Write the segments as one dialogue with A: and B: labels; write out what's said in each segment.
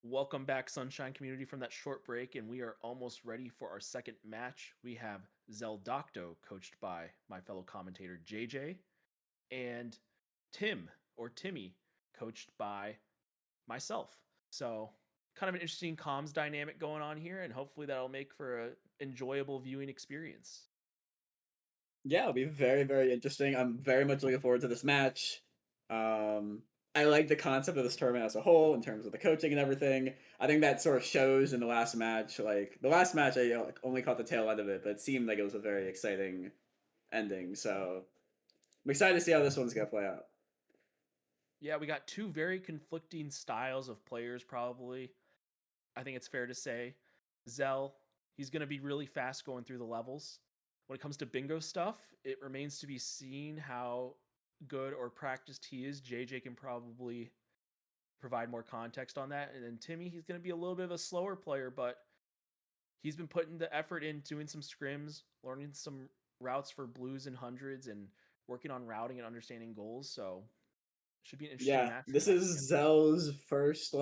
A: Welcome back, Sunshine community, from that short break, and we are almost ready for our second match. We have Zeldocto, coached by my fellow commentator JJ, and Tim, or Timmy, coached by myself. So, kind of an interesting comms dynamic going on here, and hopefully that'll make for an enjoyable viewing experience.
B: Yeah, it'll be very, very interesting. I'm very much looking forward to this match. I like the concept of this tournament as a whole in terms of the coaching and everything. I think that sort of shows in the last match. Like the last match, I only caught the tail end of it, but it seemed like it was a very exciting ending. So I'm excited to see how this one's gonna play out.
A: Yeah, we got two very conflicting styles of players, probably. I think it's fair to say. Zell, he's going to be really fast going through the levels. When it comes to bingo stuff, it remains to be seen how good or practiced he is. JJ can probably provide more context on that. And then Timmy, he's going to be a little bit of a slower player, but he's been putting the effort in doing some scrims, learning some routes for blues and hundreds, and working on routing and understanding goals. So should be an interesting
B: Yeah,
A: match from
B: this
A: that
B: is
A: standpoint.
B: Zell's first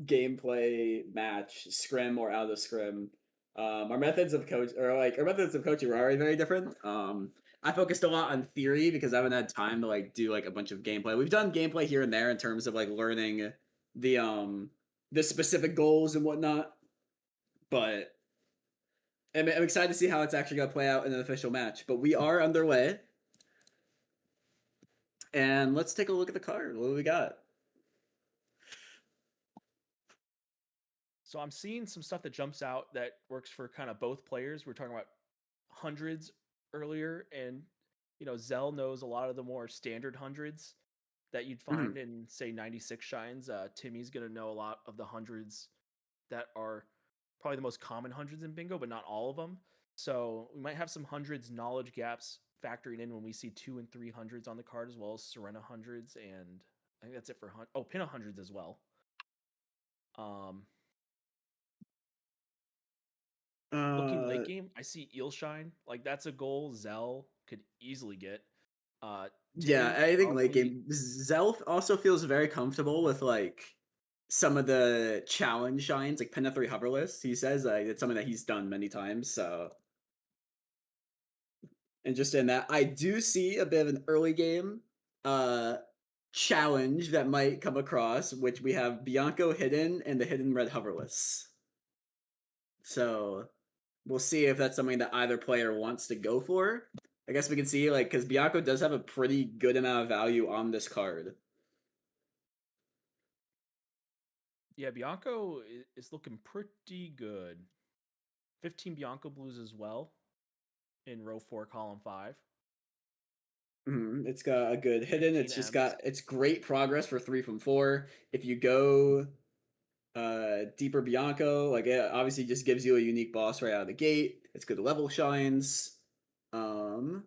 B: gameplay match, scrim or out of scrim. Our methods of coaching were already very different. I focused a lot on theory because I haven't had time to do a bunch of gameplay. We've done gameplay here and there in terms of learning the um the specific goals and whatnot, but I'm excited to see how it's actually gonna play out in an official match. But we are underway, and let's take a look at the card. What do we got?
A: So I'm seeing some stuff that jumps out that works for kind of both players. We're talking about hundreds earlier, and Zell knows a lot of the more standard hundreds that you'd find
B: Mhm.
A: in say 96 shines. Timmy's gonna know a lot of the hundreds that are probably the most common hundreds in bingo, but not all of them. So we might have some hundreds knowledge gaps factoring in when we see 2 and 3 hundreds on the card, as well as Serena hundreds, and I think that's it for Pinna hundreds as well. Um, Looking late
B: Uh,
A: game, I see Eelshine. Like that's a goal Zell could easily get. Uh
B: Yeah,
A: Timmy
B: I think late
A: probably
B: game Zelf also feels very comfortable with some of the challenge shines, like Penta 3 hoverless. He says it's something that he's done many times. So, and just in that, I do see a bit of an early game uh challenge that might come across, which we have Bianco hidden and the hidden red hoverless. So we'll see if that's something that either player wants to go for. I guess we can see because Bianco does have a pretty good amount of value on this card.
A: yeah, Bianco is looking pretty good. 15 Bianco blues as well in row 4 column 5.
B: It's got a good hidden.
A: 15 M's.
B: It's great progress for 3 from 4. If you go deeper Bianco, it obviously just gives you a unique boss right out of the gate. It's good level shines. Um,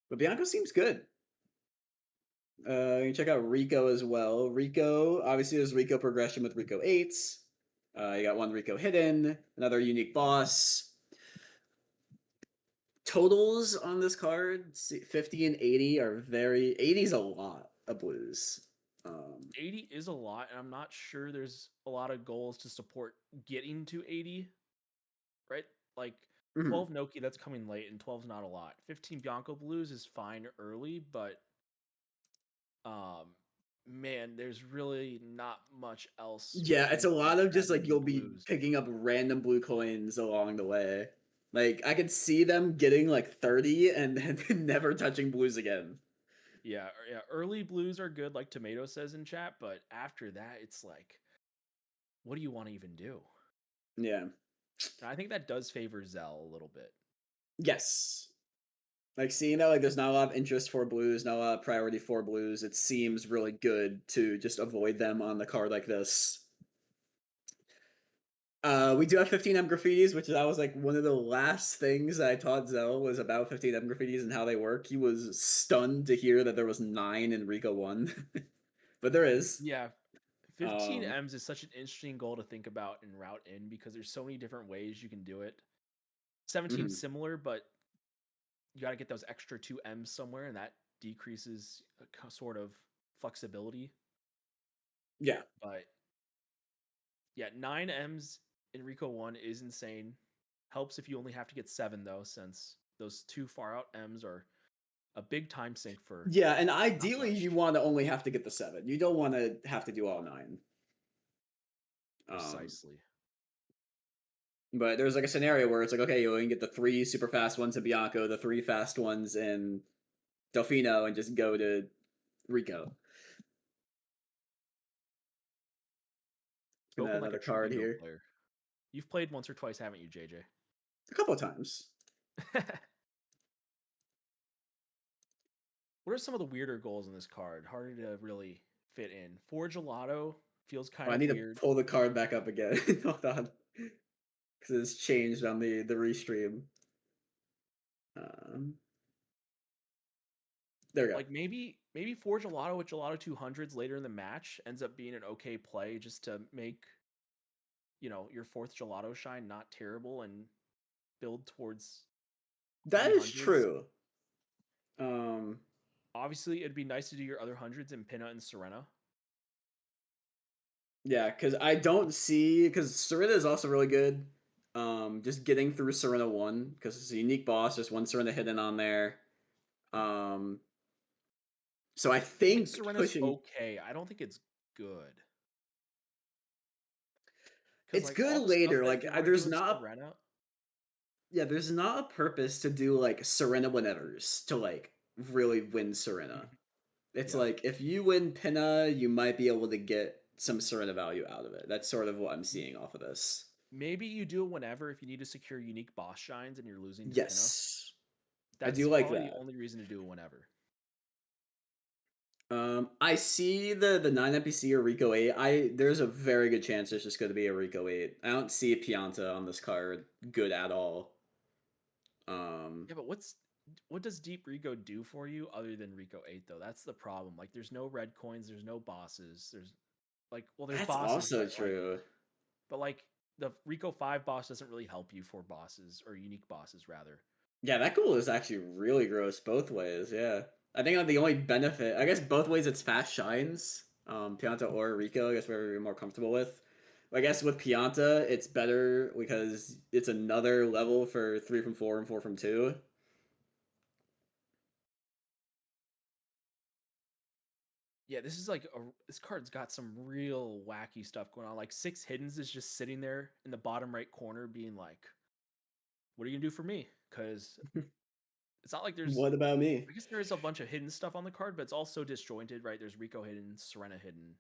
B: but Bianco seems good. You can check out Rico as well. Rico, obviously, there's Rico progression with Rico 8s. You got one Rico hidden, another unique boss. Totals on this card, 50 and 80 are very. 80 is a lot of blues.
A: 80 is a lot, and I'm not sure there's a lot of goals to support getting to 80, right? Like
B: mhm.
A: 12 Noki, that's coming late, and 12's not a lot. 15 Bianco blues is fine early, but um man, there's really not much else
B: Yeah, it's a
A: within
B: lot of
A: that
B: just
A: many
B: you'll be
A: blues.
B: picking up random blue coins along the way. I could see them getting 30 and then never touching blues again.
A: Yeah, yeah, early blues are good, like Tomato says in chat, but after that, it's like, what do you want to even do?
B: Yeah.
A: And I think that does favor Zell a little bit.
B: Yes. Seeing that there's not a lot of interest for blues, not a lot of priority for blues, it seems really good to just avoid them on the card like this. We do have 15M graffitis, which that was one of the last things I taught Zell was about 15M graffitis and how they work. He was stunned to hear that there was 9 in Rico 1. But there is.
A: Yeah, 15
B: Um,
A: M's is such an interesting goal to think about and route in because there's so many different ways you can do it. 17
B: mhm.
A: similar, but you got to get those extra 2 M's somewhere, and that decreases sort of flexibility.
B: Yeah.
A: But yeah, 9 M's in Rico 1 is insane. Helps if you only have to get 7 though, since those two far out M's are a big time sink for
B: Yeah, and
A: not
B: ideally you
A: much.
B: want to only have to get the 7. You don't want to have to do all 9. Um,
A: Precisely.
B: but there's like a scenario where it's like, okay, you only get the 3 super fast ones in Bianco, the 3 fast ones in Delfino, and just go to Rico. Gonna add
A: Spoken like a
B: another
A: true
B: card
A: bingo
B: here.
A: player. You've played once or twice, haven't you, JJ?
B: A couple of times.
A: What are some of the weirder goals in this card? Harder to really fit in. Four Gelato feels
B: Oh,
A: kind
B: I
A: of
B: need to
A: weird.
B: pull the card back up again. Hold on. Because it's changed on the restream. Um, there we go.
A: Like maybe four Gelato with Gelato 200s later in the match ends up being an okay play just to make, your fourth Gelato shine not terrible and build towards
B: That is
A: 300s.
B: true. Um,
A: Obviously, it'd be nice to do your other hundreds in Pinna and Serena.
B: yeah, because I don't see because Serena is also really good. Just getting through Serena 1 because it's a unique boss. Just one Serena hidden on there. Um, so I
A: I think
B: think
A: Serena's
B: pushing
A: okay. I don't think it's good. Because
B: it's
A: like all
B: good
A: the stuff
B: later.
A: that
B: Like
A: you want to do
B: there's
A: with
B: not
A: Serena.
B: yeah, there's not a purpose to do like Serena whenevers to like really win Serena. It's
A: Yeah.
B: like if you win Pinna, you might be able to get some Serena value out of it. That's sort of what I'm seeing off of this.
A: Maybe you do it whenever if you need to secure unique boss shines and you're losing to Pinna.
B: Yes, I
A: That's
B: do like
A: probably the
B: that.
A: only reason to do it whenever.
B: I see the 9 NPC or Rico 8. There's a very good chance there's just going to be a Rico 8. I don't see a Pianta on this card good at all. Um,
A: Yeah, but what does Deep Rico do for you other than Rico 8 though? That's the problem. Like there's no red coins, there's no bosses. There's like well there's
B: that's
A: bosses,
B: also
A: but like
B: true.
A: the Rico 5 boss doesn't really help you for bosses or unique bosses rather.
B: Yeah, that goal is actually really gross both ways. Yeah, I think the only benefit, I guess, both ways it's fast shines. Pianta or Rico, I guess whatever you're more comfortable with. I guess with Pianta, it's better because it's another level for 3 from 4 and 4 from 2.
A: Yeah, this card's got some real wacky stuff going on. Like six hiddens is just sitting there in the bottom right corner being like, what are you gonna do for me? Because it's not like there's
B: What about me?
A: I guess there is a bunch of hidden stuff on the card, but it's also disjointed, right? There's Rico hidden, Serena hidden.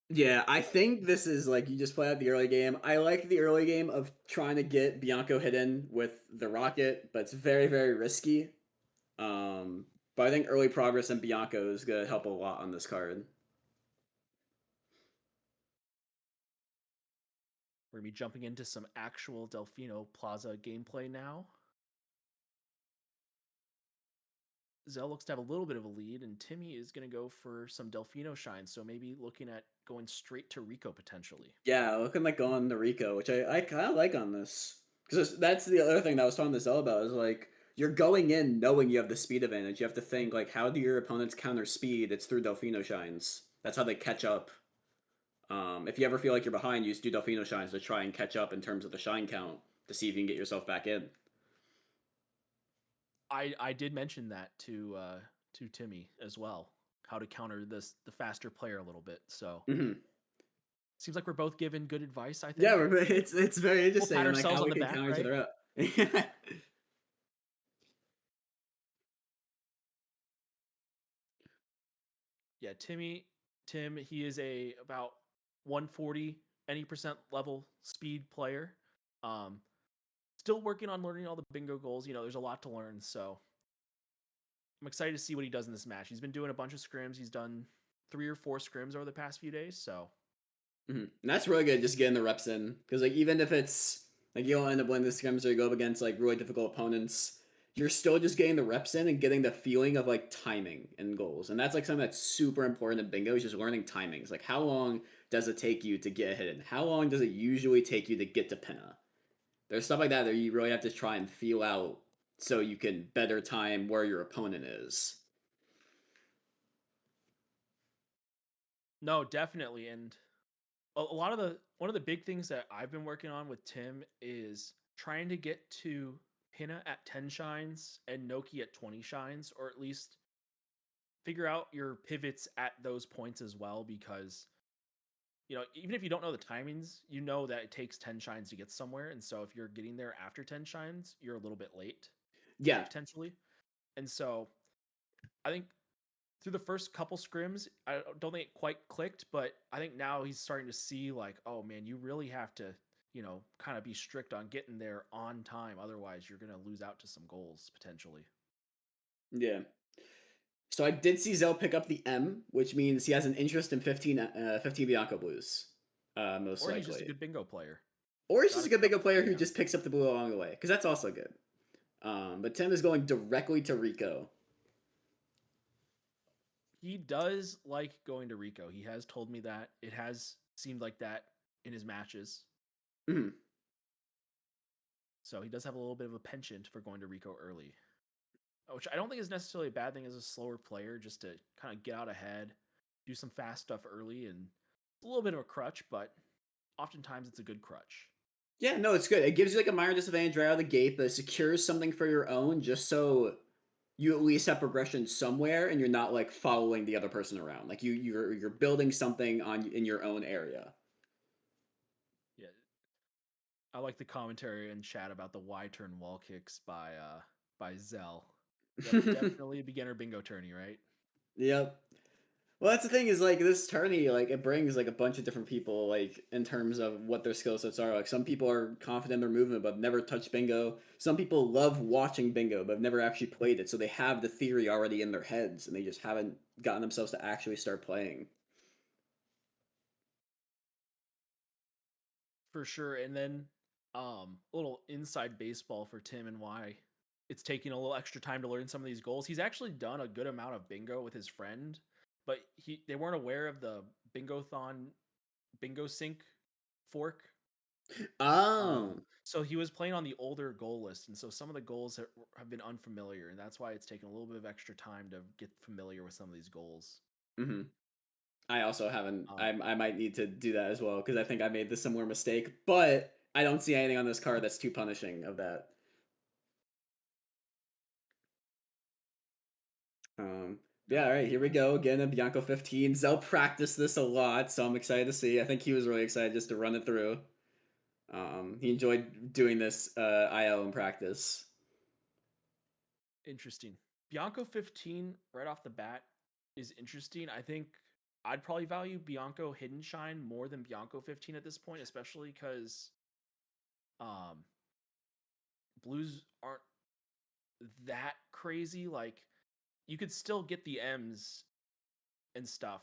B: Yeah, I think this is like you just play out the early game. I like the early game of trying to get Bianco hidden with the rocket, but it's very, very risky. But I think early progress in Bianco is gonna help a lot on this card.
A: We're gonna be jumping into some actual Delfino Plaza gameplay now. Zell looks to have a little bit of a lead, and Timmy is gonna go for some Delfino shine, so maybe looking at going straight to Rico potentially.
B: Yeah, looking like going to Rico, which I kind of like on this. Because that's the other thing that I was talking to Zell about is like, you're going in knowing you have the speed advantage. You have to think, like, how do your opponents counter speed? It's through Delfino Shines. That's how they catch up. If you ever feel like you're behind, you just do Delfino Shines to try and catch up in terms of the shine count to see if you can get yourself back in.
A: I did mention that to Timmy as well, how to counter the faster player a little bit. So
B: Hmm.
A: seems like we're both given good advice. I
B: Yeah,
A: think
B: it's very
A: we'll
B: interesting
A: pat
B: and like
A: ourselves
B: how
A: on
B: we
A: the
B: can
A: back,
B: counter each
A: right?
B: other up.
A: Yeah, Tim, he is a about 140 any percent level speed player. Um, Still working on learning all the bingo goals. There's a lot to learn, so I'm excited to see what he does in this match. He's been doing a bunch of scrims. He's done 3 or 4 scrims over the past few days, so
B: And that's really good, just getting the reps in. Because like even if it's like you don't end up winning the scrims or you go up against like really difficult opponents, you're still just getting the reps in and getting the feeling of like timing and goals. And that's like something that's super important in bingo is just learning timings. Like how long does it take you to get hidden? How long does it usually take you to get to pinna? There's stuff like that that you really have to try and feel out so you can better time where your opponent is.
A: No, definitely, and a lot of the one of the big things that I've been working on with Tim is trying to get to Pinna at 10 shines and Noki at 20 shines, or at least figure out your pivots at those points as well, because even if you don't know the timings, you know that it takes 10 shines to get somewhere, and so if you're getting there after 10 shines, you're a little bit late
B: Yeah,
A: potentially. And so I think through the first couple scrims, I don't think it quite clicked, but I think now he's starting to see like, oh man, you really have to, kind of be strict on getting there on time. Otherwise, you're going to lose out to some goals potentially.
B: yeah. So I did see Zell pick up the M, which means he has an interest in 15 Bianco Blues, most
A: Or he's just a
B: likely.
A: good bingo player.
B: Or he's
A: Got
B: just a
A: to
B: good
A: pick up
B: bingo
A: the
B: player
A: free
B: who
A: M.
B: just picks up the blue along the way, because that's also good. But Tim is going directly to Rico.
A: He does like going to Rico. He has told me that. It has seemed like that in his matches.
B: Mhm.
A: So he does have a little bit of a penchant for going to Rico early, which I don't think is necessarily a bad thing as a slower player, just to kind of get out ahead, do some fast stuff early, and it's a little bit of a crutch, but oftentimes it's a good crutch.
B: Yeah, no, it's good. It gives you like a minor disadvantage right out of the gate, but it secures something for your own just so you at least have progression somewhere and you're not like following the other person around. Like you're building something on in your own area.
A: Yeah, I like the commentary and chat about the Y turn wall kicks by Zell. Yep, definitely a beginner bingo tourney, right?
B: Yep. Well, that's the thing is like this tourney, like it brings like a bunch of different people, like in terms of what their skill sets are. Like some people are confident in their movement but never touched bingo. Some people love watching bingo but have never actually played it, so they have the theory already in their heads and they just haven't gotten themselves to actually start playing.
A: For sure. And then a little inside baseball for Tim and why it's taking a little extra time to learn some of these goals. He's actually done a good amount of bingo with his friend, but they weren't aware of the bingo-thon bingo sync fork.
B: Oh.
A: So he was playing on the older goal list, and so some of the goals have been unfamiliar, and that's why it's taken a little bit of extra time to get familiar with some of these goals.
B: Hmm. I also haven't.
A: Um,
B: I might need to do that as well because I think I made the similar mistake, but I don't see anything on this card that's too punishing of that. Yeah,
A: no,
B: all right, here we go again in Bianco 15. Zell practiced this a lot, so I'm excited to see. I think he was really excited just to run it through. He enjoyed doing this IL in practice.
A: interesting. Bianco 15 right off the bat is interesting. I think I'd probably value Bianco Hidden Shine more than Bianco 15 at this point, especially because um, blues aren't that crazy. Like you could still get the M's and stuff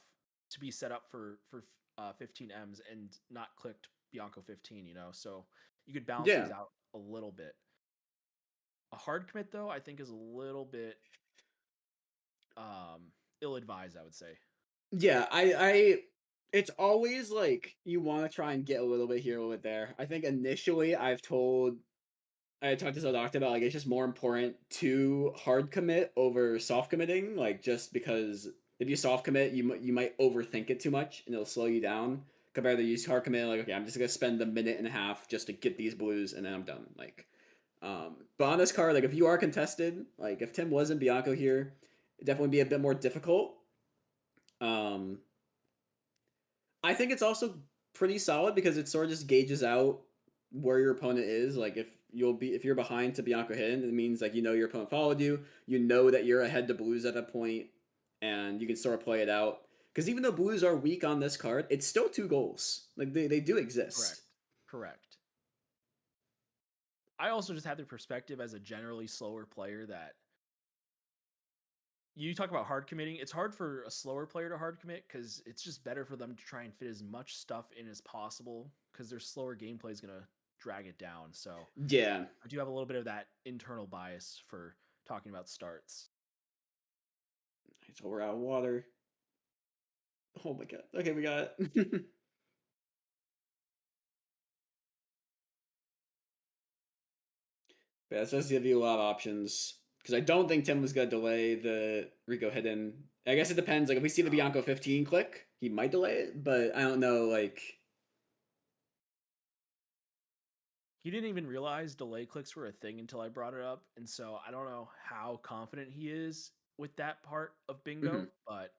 A: to be set up for 15 M's and not clicked Bianco 15. So you could balance these
B: Yeah,
A: out a little bit. A hard commit though, I think is a little bit ill advised. I would say.
B: yeah. It's always like you want to try and get a little bit here, a little bit there. I think initially I talked to Zeldocto about like it's just more important to hard commit over soft committing, like just because if you soft commit, you might overthink it too much and it'll slow you down. Compared to use hard commit, like okay, I'm just gonna spend a minute and a half just to get these blues and then I'm done. But on this card, like if you are contested, like if Tim wasn't Bianco here, it'd definitely be a bit more difficult. Um, I think it's also pretty solid because it sort of just gauges out where your opponent is. Like if you're behind to Bianco hidden, it means like you know your opponent followed you. You know that you're ahead to blues at that point, and you can sort of play it out. Because even though blues are weak on this card, it's still two goals. Like they do exist.
A: Correct. Correct. I also just have the perspective as a generally slower player that you talk about hard committing. It's hard for a slower player to hard commit because it's just better for them to try and fit as much stuff in as possible because their slower gameplay is going to drag it down. So
B: Yeah.
A: I do have a little bit of that internal bias for talking about starts.
B: So we're out of water. Oh my god. Okay, we got it. Yeah, it's just give you a lot of options. Because I don't think Tim was gonna delay the Rico hidden. I guess it depends. Like if we see the
A: No.
B: Bianco 15 click, he might delay it, but I don't know. Like,
A: He didn't even realize delay clicks were a thing until I brought it up, and so I don't know how confident he is with that part of
B: mhm,
A: bingo, but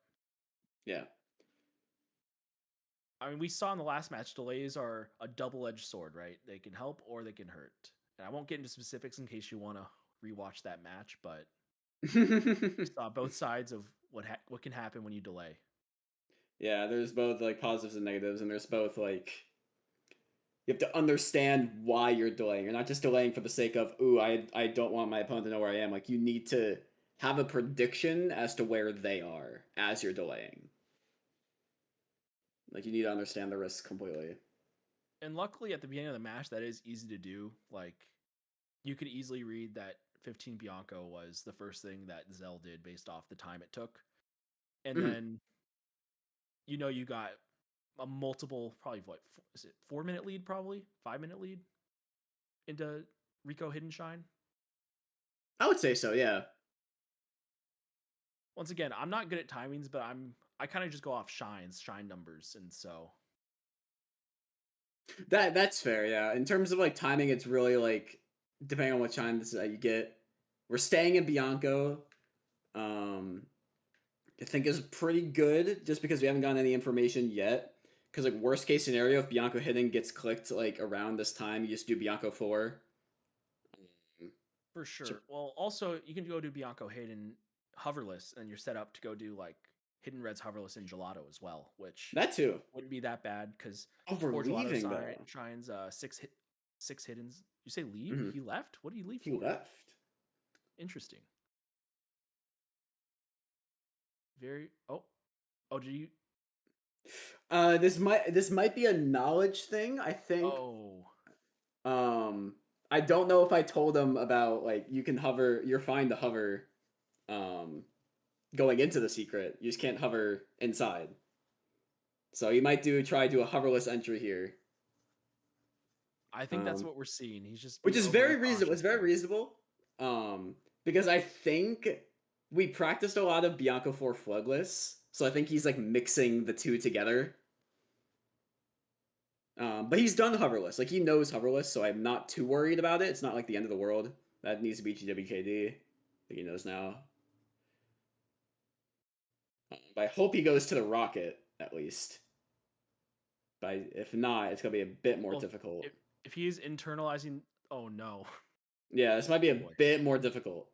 B: yeah.
A: I mean, we saw in the last match delays are a double-edged sword, right? They can help or they can hurt. And I won't get into specifics in case you want to rewatch that match, but we saw both sides of what can happen when you delay.
B: Yeah, there's both like positives and negatives, and there's both like you have to understand why you're delaying. You're not just delaying for the sake of, ooh, I don't want my opponent to know where I am. Like you need to have a prediction as to where they are as you're delaying. Like you need to understand the risk completely.
A: And luckily at the beginning of the match that is easy to do. Like you could easily read that 15 Bianco was the first thing that Zell did based off the time it took. And
B: Mhm.
A: then you got a multiple probably what is it 4 minute lead, probably 5 minute lead into Rico Hidden Shine.
B: I would say so, yeah.
A: Once again, I'm not good at timings, but I kind of just go off shine numbers, and so
B: That's fair, yeah. In terms of like timing, it's really like depending on what chime this you get. We're staying in Bianco. Um, I think is pretty good just because we haven't gotten any information yet. Because like worst case scenario, if Bianco Hidden gets clicked like around this time, you just do Bianco 4.
A: for
B: So
A: sure. Well, also you can go do Bianco Hidden hoverless, and you're set up to go do like Hidden Red's hoverless in Gelato as well, which
B: that too.
A: wouldn't be that bad because
B: Oh, we're
A: poor Gelato
B: leaving though.
A: shines six hiddens. You say leave?
B: Hmm.
A: He left? What did he leave
B: He
A: for?
B: left.
A: Interesting. Very. Oh, did you?
B: This might be a knowledge thing. I think.
A: Oh,
B: Um, I don't know if I told him about like you can hover. You're fine to hover. Um, going into the secret, you just can't hover inside. So you might try do a hoverless entry here.
A: I think that's
B: Um,
A: what we're seeing. He's just
B: which
A: being
B: is
A: overly
B: very reasonable.
A: cautious
B: It's very
A: here.
B: reasonable. Because I think we practiced a lot of Bianco 4 Floodless, so I think he's like mixing the two together. But he's done hoverless. Like he knows hoverless, so I'm not too worried about it. It's not like the end of the world. That needs to be GWKD. I think he knows now. But I hope he goes to the rocket at least. But if not, it's gonna be a bit more
A: Well,
B: difficult.
A: if he is internalizing, oh no,
B: Yeah, this might be
A: oh
B: a
A: boy.
B: bit more difficult.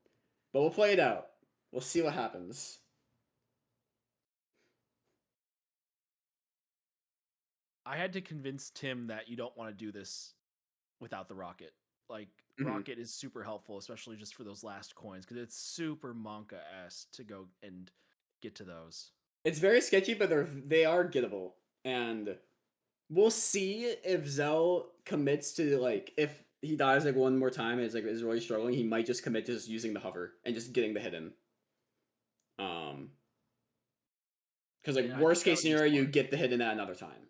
B: But we'll play it out. We'll see what happens.
A: I had to convince Tim that you don't want to do this without the rocket. Like
B: Mhm.
A: rocket is super helpful, especially just for those last coins, because it's super Monka s to go and get to those.
B: It's very sketchy, but they are gettable, and we'll see if Zell commits to like if he dies like one more time and is really struggling, he might just commit to just using the hover and just getting the hidden. Um, because like
A: And I think
B: worst
A: that
B: case
A: would be
B: scenario, you
A: smart.
B: get the hidden at another time,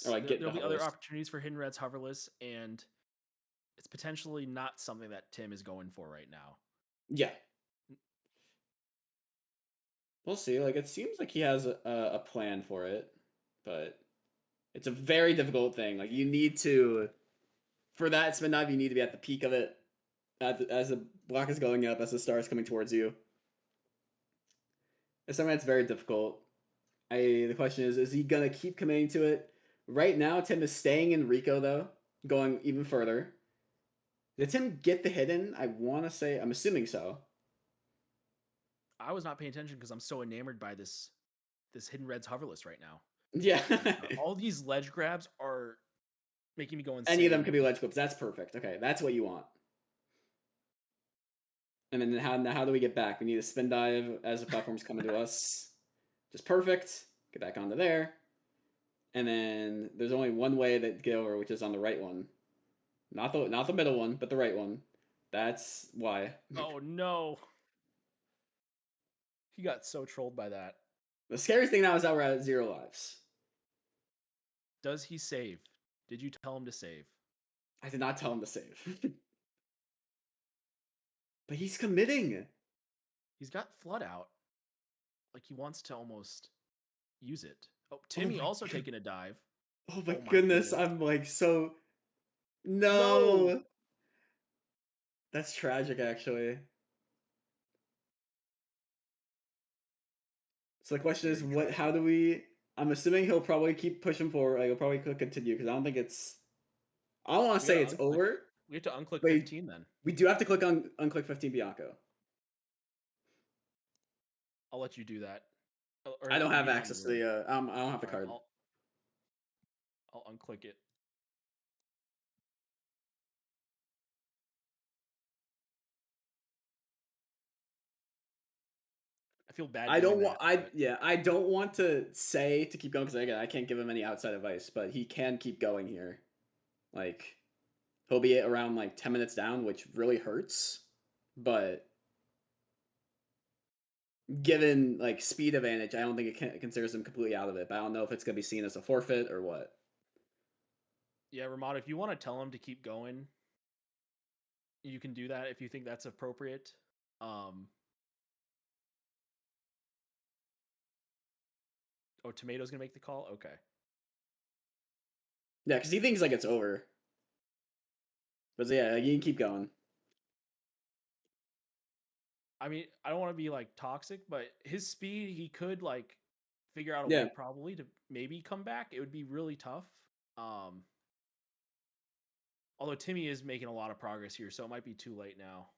B: or
A: Yes,
B: like get
A: there'll
B: the
A: be other
B: hoverless.
A: opportunities for Hidden Red's hoverless, and it's potentially not something that Tim is going for right now.
B: Yeah, we'll see. Like it seems like he has a plan for it, but it's a very difficult thing. Like you need to for that spin dive, you need to be at the peak of it as the block is going up, as the star is coming towards you. It's something that's very difficult. The question is he gonna keep committing to it? Right now, Tim is staying in Rico though, going even further. Did Tim get the hidden? I want to say I'm assuming so.
A: I was not paying attention because I'm so enamored by this Hidden Red's hoverless right now.
B: Yeah,
A: All these ledge grabs are making me go
B: any of them
A: insane.
B: could be ledge clips. That's perfect. Okay, that's what you want. And then how do we get back? We need a spin dive as the platform's coming to us. Just perfect. Get back onto there. And then there's only one way to get over, which is on the right one. Not the middle one, but the right one. That's why.
A: Oh no, he got so trolled by that.
B: The scariest thing now is that we're at 0 lives.
A: Does he save? Did you tell him to save?
B: I did not tell him to save. But he's committing.
A: He's got flood out. Like he wants to almost. use it. Oh,
B: Oh
A: Timmy
B: my
A: also
B: god.
A: taking a dive.
B: Oh my
A: Oh my
B: goodness.
A: goodness.
B: I'm like so
A: No!
B: no. That's tragic actually. So the question is
A: Very
B: what how
A: tragic.
B: do we I'm assuming he'll probably keep pushing forward. Like he'll probably click continue because I don't think it's I don't want to
A: We
B: say
A: gotta
B: it's
A: unclick.
B: over,
A: We have to unclick
B: but
A: 15 then.
B: we do have to click on unclick 15 Bianco.
A: I'll let you do that.
B: I
A: Or
B: don't
A: are
B: have
A: you not in the
B: access to
A: room?
B: the I don't have the
A: All right,
B: card.
A: I'll unclick it. I feel bad
B: I
A: doing
B: don't want
A: that,
B: I
A: but
B: yeah, I don't want to say to keep going because again, I can't give him any outside advice, but he can keep going here. Like he'll be around like 10 minutes down, which really hurts, but given like speed advantage, I don't think it considers him completely out of it. But I don't know if it's going to be seen as a forfeit or what.
A: yeah, Ramada, if you want to tell him to keep going, you can do that if you think that's appropriate. Um, oh, Tomato's gonna make the call. Okay.
B: Yeah, because he thinks like it's over. But yeah, you can keep going.
A: I mean, I don't want to be like toxic, but his speed, he could like figure out a way
B: Yeah.
A: probably to maybe come back. It would be really tough. Um, although Timmy is making a lot of progress here, so it might be too late now.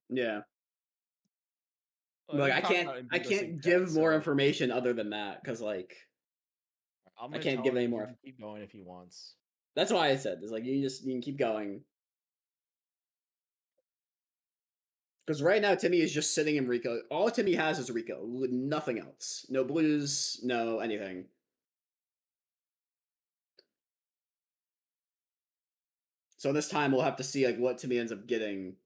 B: Yeah.
A: Well, I
B: Like
A: think we talked about in
B: I
A: bingo sync
B: can't
A: chat,
B: give more
A: so
B: information other than that because like
A: I'm
B: I
A: gonna
B: can't
A: tell
B: give any
A: him he
B: more.
A: can keep going if he wants.
B: That's why I said is like you can keep going because right now Timmy is just sitting in Rico. All Timmy has is Rico, nothing else. No blues, no anything. So this time we'll have to see like what Timmy ends up getting.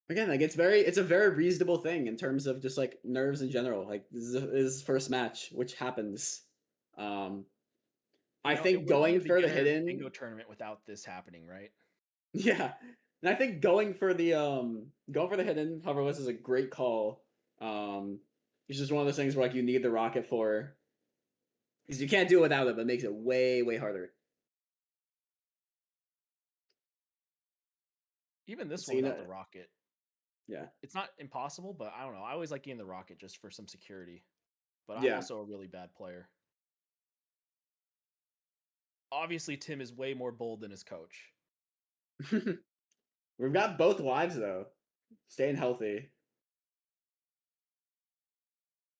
B: Again, like it's a very reasonable thing in terms of just like nerves in general. Like this is his first match, which happens. Um,
A: You
B: I
A: know, it
B: think
A: would be a
B: going for the
A: beginner bingo
B: hidden,
A: tournament without this happening, right?
B: yeah, and I think going for the hidden hoverless is a great call. It's just one of those things where like you need the rocket for because you can't do it without it, but it makes it way harder.
A: Even this
B: So
A: one without the rocket.
B: yeah,
A: It's not impossible, but I don't know. I always like getting the rocket just for some security. But I'm
B: yeah.
A: also a really bad player. Obviously, Tim is way more bold than his coach.
B: We've got both lives though, staying healthy.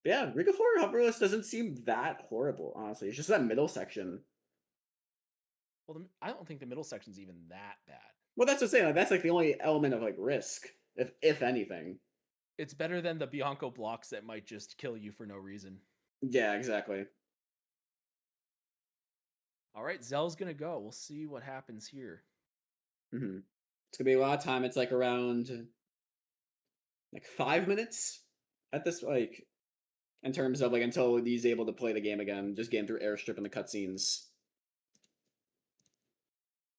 B: Yeah, Ring of Honor Hoverless doesn't seem that horrible, honestly. It's just that middle section.
A: Well, I don't think the middle section's even that bad.
B: Well, that's what I'm saying. Like, that's like the only element of like risk, if anything.
A: It's better than the Bianco blocks that might just kill you for no reason.
B: Yeah, exactly.
A: All right, Zell's gonna go. We'll see what happens here.
B: hmm It's gonna be a lot of time. It's like around like 5 minutes at this like in terms of like until he's able to play the game again, just getting through airstrip and the cutscenes.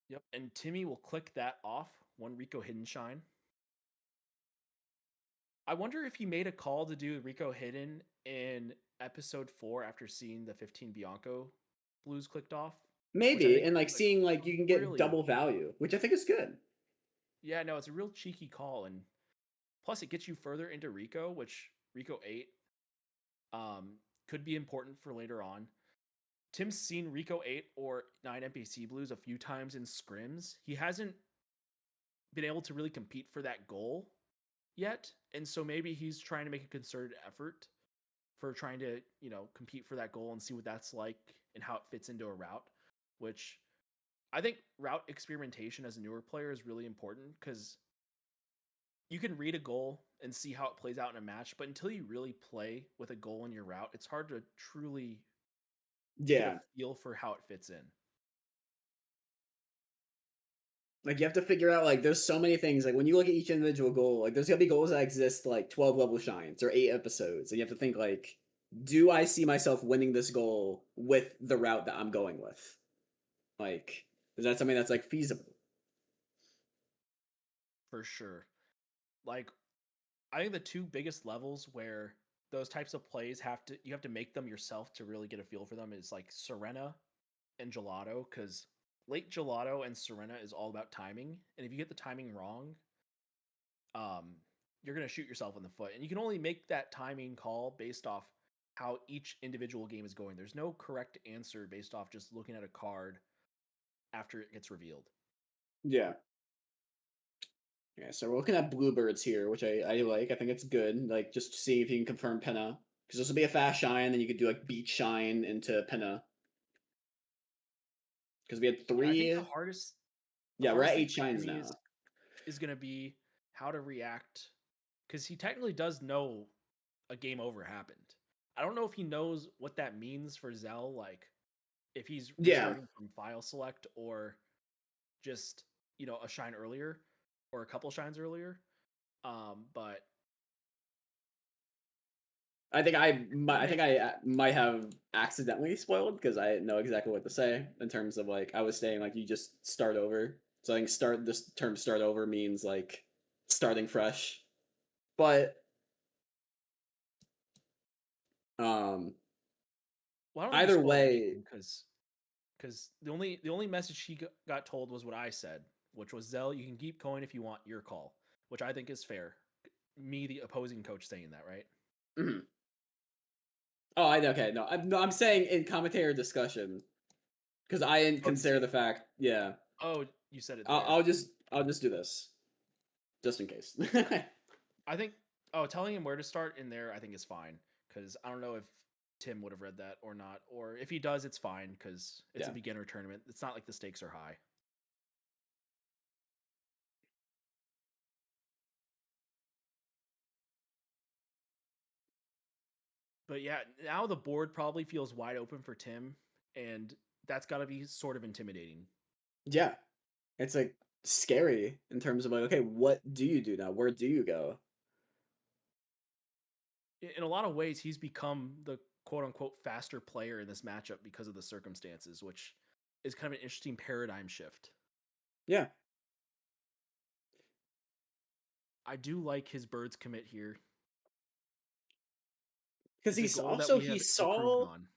A: Yep, and Timmy will click that off. One Rico Hidden Shine. I wonder if he made a call to do Rico Hidden in episode 4 after seeing the 15 Bianco blues clicked off, which I
B: Maybe,
A: think
B: and like
A: is
B: seeing like
A: a
B: you can get
A: really,
B: double value, which I think is good.
A: yeah, no, it's a real cheeky call, and plus it gets you further into Rico, which Rico 8 could be important for later on. Tim's seen Rico 8 or 9 NPC blues a few times in scrims. He hasn't been able to really compete for that goal yet, and so maybe he's trying to make a concerted effort for trying to, compete for that goal and see what that's like and how it fits into a route, which I think route experimentation as a newer player is really important because you can read a goal and see how it plays out in a match, but until you really play with a goal in your route, it's hard to truly get a
B: Yeah,
A: feel for how it fits in.
B: Like you have to figure out like there's so many things. Like when you look at each individual goal, like there's gonna be goals that exist like 12 level shines or 8 episodes. And you have to think like, do I see myself winning this goal with the route that I'm going with? Like, is that something that's like feasible?
A: for sure. Like I think the two biggest levels where those types of plays you have to make them yourself to really get a feel for them is like Serena and Gelato, because late Gelato and Serena is all about timing, and if you get the timing wrong, um, you're gonna shoot yourself in the foot, and you can only make that timing call based off how each individual game is going. There's no correct answer based off just looking at a card after it gets revealed.
B: Yeah. Yeah, so we're looking at bluebirds here, which I like. I think it's good. Like just to see if you can confirm Pinna. Because this will be a fast shine, then you could do like beat shine into Pinna. Because we had
A: Yeah, I think
B: three.
A: the
B: Yeah, we're at
A: hardest thing
B: eight
A: for
B: shines
A: Timmy
B: now.
A: is gonna be how to react, because he technically does know a game over happened. I don't know if he knows what that means for Zell, like if he's
B: Yeah.
A: restarting from file select or just a shine earlier or a couple shines earlier. But
B: I
A: may,
B: think I might have accidentally spoiled because I didn't know exactly what to say in terms of like I was saying like you just start over. So I think this term start over means like starting fresh. But um
A: well, I don't think you
B: either
A: spoiled
B: way,
A: anything because the only message he got told was what I said, which was Zell, you can keep going if you want your call, which I think is fair. Me, the opposing coach, saying that, right?
B: mhm. Oh, I okay, no. I'm saying in commentator discussion because I didn't
A: Oh, did you
B: consider
A: say?
B: the fact, yeah.
A: Oh, you said it
B: I'll,
A: there.
B: I'll just I'll just do this just in case.
A: I think. Oh, telling him where to start in there, I think is fine because I don't know if Tim would have read that or not, or if he does, it's fine because it's a
B: Yeah.
A: beginner tournament. It's not like the stakes are high. But yeah, now the board probably feels wide open for Tim, and that's got to be sort of intimidating.
B: Yeah. It's like scary in terms of like, okay, what do you do now? Where do you go?
A: In a lot of ways, he's become the quote unquote faster player in this matchup because of the circumstances, which is kind of an interesting paradigm shift.
B: Yeah.
A: I do like his birds commit here.
B: Because
A: It's a
B: he's
A: goal that
B: also
A: we have improved on.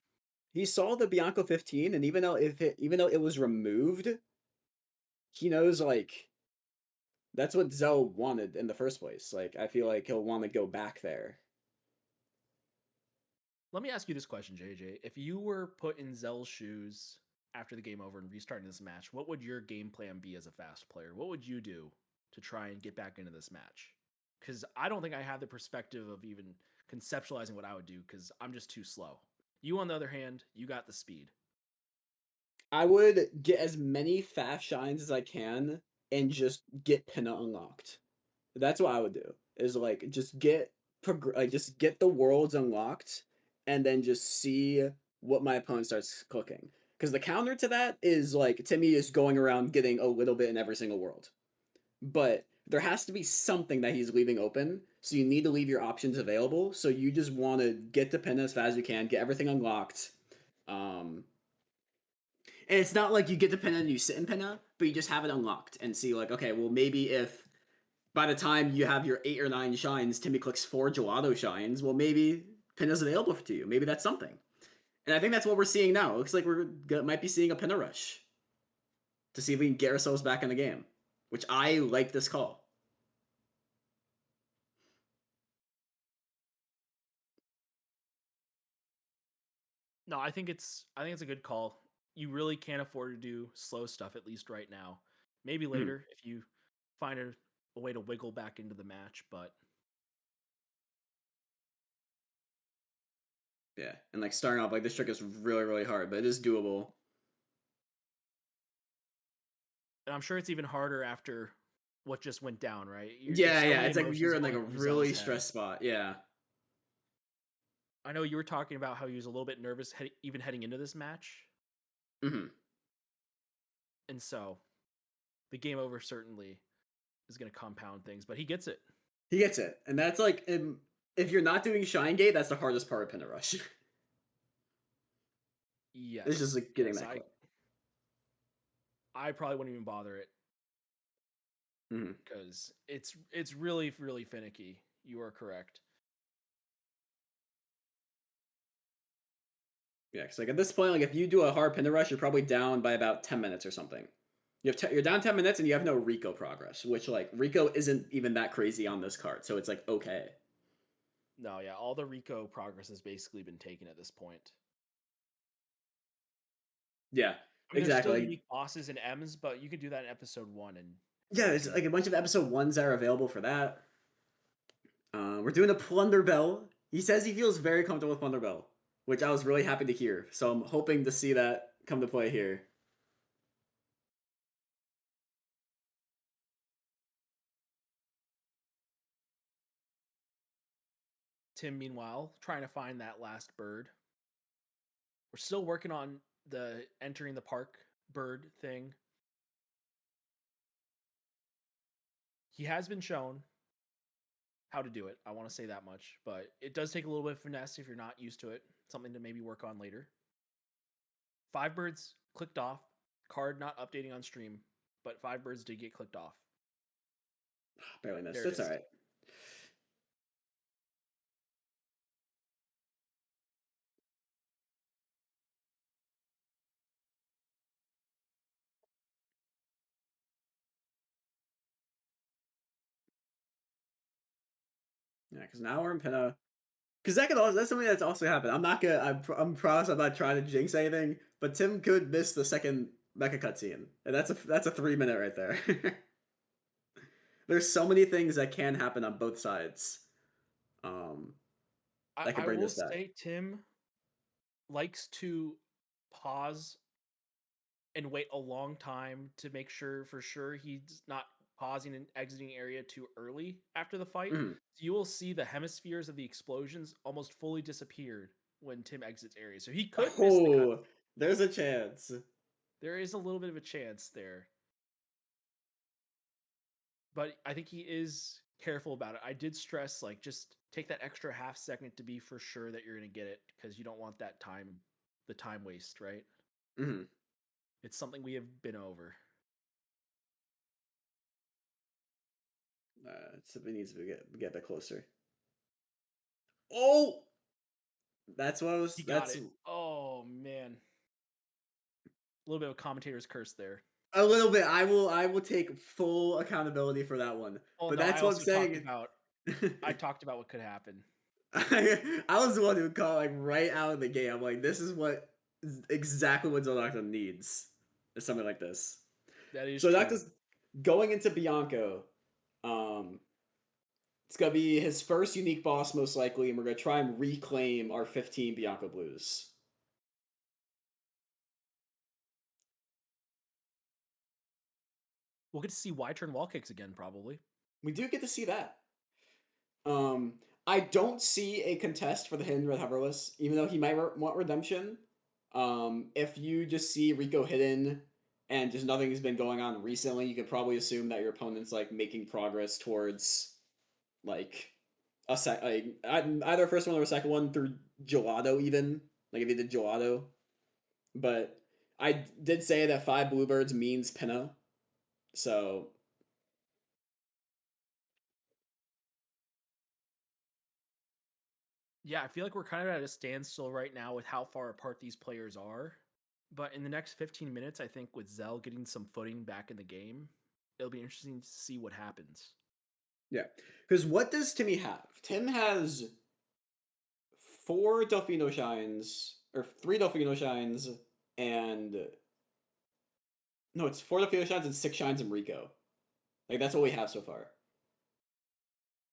B: he saw the Bianco 15, and even though it was removed, he knows like that's what Zell wanted in the first place. Like I feel like he'll want to go back there.
A: Let me ask you this question, JJ. If you were put in Zell's shoes after the game over and restarting this match, what would your game plan be as a fast player? What would you do to try and get back into this match? Because I don't think I have the perspective of even conceptualizing what I would do because I'm just too slow. You, on the other hand, you got the speed.
B: I would get as many fast shines as I can and just get Pinna unlocked. That's what I would do. Is like just get the worlds unlocked and then just see what my opponent starts cooking. Because the counter to that is like Timmy is going around getting a little bit in every single world. But there has to be something that he's leaving open. So you need to leave your options available. So you just want to get to Pinna as fast as you can, get everything unlocked. Um, and it's not like you get to Pinna and you sit in Pinna, but you just have it unlocked and see like, okay, well maybe if by the time you have your 8 or 9 shines, Timmy clicks 4 Gelato shines. Well, maybe Pinna's available to you. Maybe that's something. And I think that's what we're seeing now. It looks like might be seeing a Pinna rush to see if we can get ourselves back in the game, which I like this call.
A: No, I think it's a good call. You really can't afford to do slow stuff at least right now. Maybe
B: Mhm.
A: later if you find a way to wiggle back into the match, but
B: Yeah, and like starting off like this trick is really really hard, but it is doable.
A: and I'm sure it's even harder after what just went down, right? There's
B: Yeah,
A: so
B: yeah,
A: many
B: it's like you're
A: emotions
B: in like
A: going
B: a
A: through Zell's
B: really
A: head.
B: stressed spot. Yeah.
A: I know you were talking about how he was a little bit nervous even heading into this match,
B: Hmm.
A: and so the game over certainly is going to compound things, but he gets it.
B: He gets it, and that's like if you're not doing Shine Gate, that's the hardest part of Pin Rush. It's just
A: Yes,
B: like getting
A: yes,
B: that clip.
A: I probably wouldn't even bother it
B: Mm-hmm.
A: because it's really really finicky. You are correct.
B: Yeah, because like at this point, like if you do a hard Pin Rush, you're probably down by about 10 minutes or something. You're down 10 minutes and you have no Rico progress, which like Rico isn't even that crazy on this card, so it's like okay.
A: No, yeah, all the Rico progress has basically been taken at this point.
B: Yeah,
A: I mean, there's still
B: exactly. Like,
A: unique bosses and M's, but you could do that in episode 1 and
B: yeah,
A: no
B: it's
A: team.
B: like a bunch of episode ones that are available for that. We're doing a Plunder Bell. He says he feels very comfortable with Plunder Bell, which I was really happy to hear. So I'm hoping to see that come to play here.
A: Tim, meanwhile, trying to find that last bird. We're still working on the entering the park bird thing. He has been shown how to do it. I want to say that much, but it does take a little bit of finesse if you're not used to it. Something to maybe work on later. 5 birds clicked off. Card not updating on stream, but 5 birds did get clicked off.
B: Barely missed.
A: There it
B: It's all
A: is.
B: right. Yeah, because now we're in Pinna. Because that could also that's something that's also happened. I'm not gonna. I'm promise I'm not trying to jinx anything, but Tim could miss the second mecha cutscene, and that's a 3 minute right there. There's so many things that can happen on both sides. Um, that could
A: I
B: bring
A: will
B: this back.
A: say Tim likes to pause and wait a long time to make sure for sure he's not pausing and exiting area too early after the fight.
B: Mhm.
A: So you will see the hemispheres of the explosions almost fully disappeared when Tim exits area. So he could miss the cut.
B: Oh, there's a chance.
A: There is a little bit of a chance there, but I think he is careful about it. I did stress like just take that extra half second to be for sure that you're going to get it because you don't want that time, the time waste, right?
B: Mhm.
A: It's something we have been over.
B: So it needs to get a bit closer. Oh, that's what I was.
A: He got
B: That's
A: it. Oh man, a little bit of a commentator's curse there.
B: a little bit. I will take full accountability for that one.
A: Oh
B: But
A: no, I
B: that's what I'm
A: also talked
B: saying.
A: about I talked about what could happen.
B: I was the one who called like right out of the gate. I'm like, this is what exactly what Zeldocto needs. Is something like this.
A: That is
B: So
A: true.
B: Zeldocto's going into Bianco. It's gonna be his first unique boss most likely, and we're gonna try and reclaim our 15 Bianco Blues.
A: We'll get to see Y turn wall kicks again, probably.
B: We do get to see that. I don't see a contest for the Hidden Red Hoverless, even though he might want redemption. If you just see Rico hidden and just nothing has been going on recently, you could probably assume that your opponent's like making progress towards like either a first one or a second one through gelato even like if he did gelato. But I did say that 5 bluebirds means pinna, so
A: Yeah, I feel like we're kind of at a standstill right now with how far apart these players are. But in the next 15 minutes, I think with Zell getting some footing back in the game, it'll be interesting to see what happens.
B: yeah. Because what does Timmy have? Tim has 4 Delfino shines or 3 Delfino shines and no, it's 4 Delfino shines and 6 shines in Rico. Like that's what we have so far.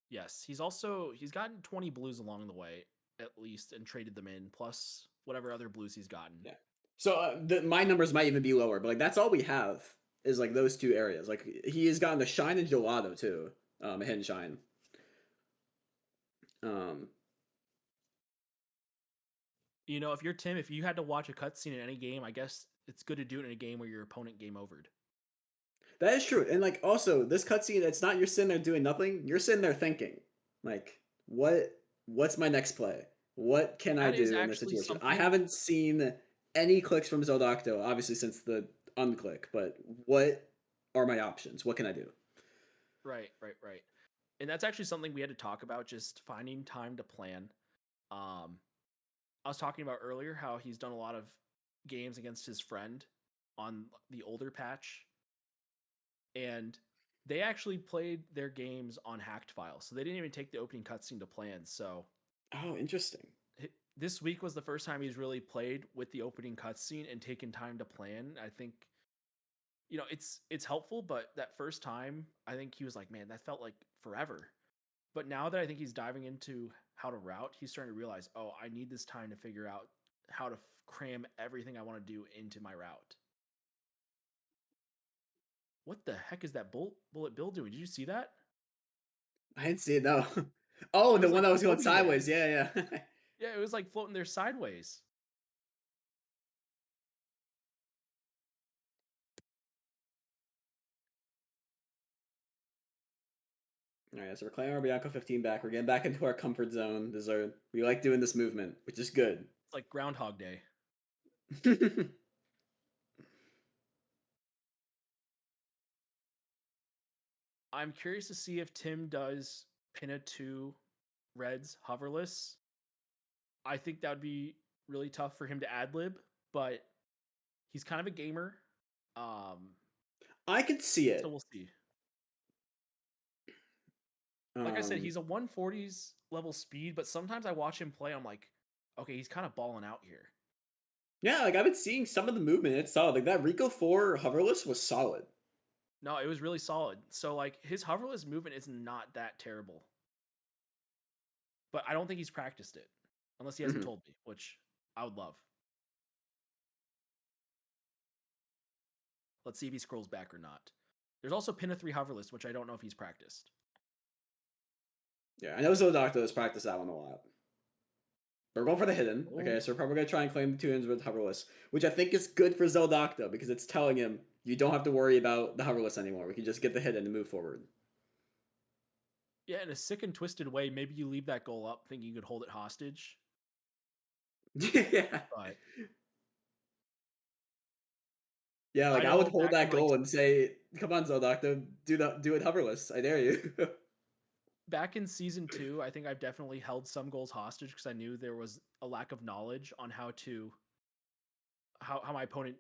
A: Yes, he's gotten 20 blues along the way at least and traded them in plus whatever other blues he's gotten.
B: Yeah. So my numbers might even be lower, but like that's all we have is like those 2 areas. Like he has gotten the shine and gelato too, a hidden shine. Um,
A: You know, if you're Tim, if you had to watch a cutscene in any game, I guess it's good to do it in a game where your opponent game overed.
B: That is true. And like also this cutscene, it's not you're sitting there doing nothing. You're sitting there thinking, like, what's my next play? What can I
A: That is
B: do in this
A: actually
B: situation? I
A: something.
B: haven't seen any clicks from Zeldocto, obviously since the unclick, but what are my options? What can I do?
A: Right, right, right. And that's actually something we had to talk about, just finding time to plan. Um, I was talking about earlier how he's done a lot of games against his friend on the older patch, and they actually played their games on hacked files, so they didn't even take the opening cutscene to plan. So
B: Oh, interesting.
A: this week was the first time he's really played with the opening cutscene and taken time to plan. I think it's helpful, but that first time, I think he was like, man, that felt like forever. But now that I think he's diving into how to route, he's starting to realize, oh, I need this time to figure out how to cram everything I want to do into my route. What the heck is that bullet bill doing? Did you see that?
B: I didn't see it, no. Oh,
A: It
B: the
A: was
B: one
A: like
B: that was going
A: floating there.
B: sideways. Yeah, yeah.
A: Yeah, it was like floating there sideways.
B: All right, so we're claiming our Bianco 15 back. We're getting back into our comfort zone. We like doing this movement, which is good.
A: It's like Groundhog Day. I'm curious to see if Tim does Pinna 2 Reds hoverless. I think that would be really tough for him to ad lib, but he's kind of a gamer. Um,
B: I could see
A: so
B: it.
A: we'll see. Like I said,
B: Um,
A: he's a 140s level speed, but sometimes I watch him play. I'm like, okay, he's kind of balling out here.
B: yeah, like I've been seeing some of the movement. It's solid. Like that Rico 4 hoverless was solid.
A: No, it was really solid. So like his hoverless movement is not that terrible, but I don't think he's practiced it unless he hasn't
B: Hmm.
A: told me, which I would love. Let's see if he scrolls back or not. There's also Pinna 3 hoverless, which I don't know if he's practiced.
B: Yeah, I know Zeldocto has practiced that one a lot. But we're going for the hidden. Okay,
A: Oh,
B: so we're probably gonna try and claim the 2 ends with hoverless, which I think is good for Zeldocto because it's telling him you don't have to worry about the hoverless anymore. We can just get the hidden and move forward.
A: yeah, in a sick and twisted way, maybe you leave that goal up thinking you could hold it hostage,
B: Yeah.
A: but
B: Yeah, like
A: I
B: I would
A: know
B: hold
A: back in
B: that
A: like
B: goal and say, "Come on, Zeldocto, do it hoverless. I dare you."
A: back in season 2, I think I've definitely held some goals hostage because I knew there was a lack of knowledge on how my opponent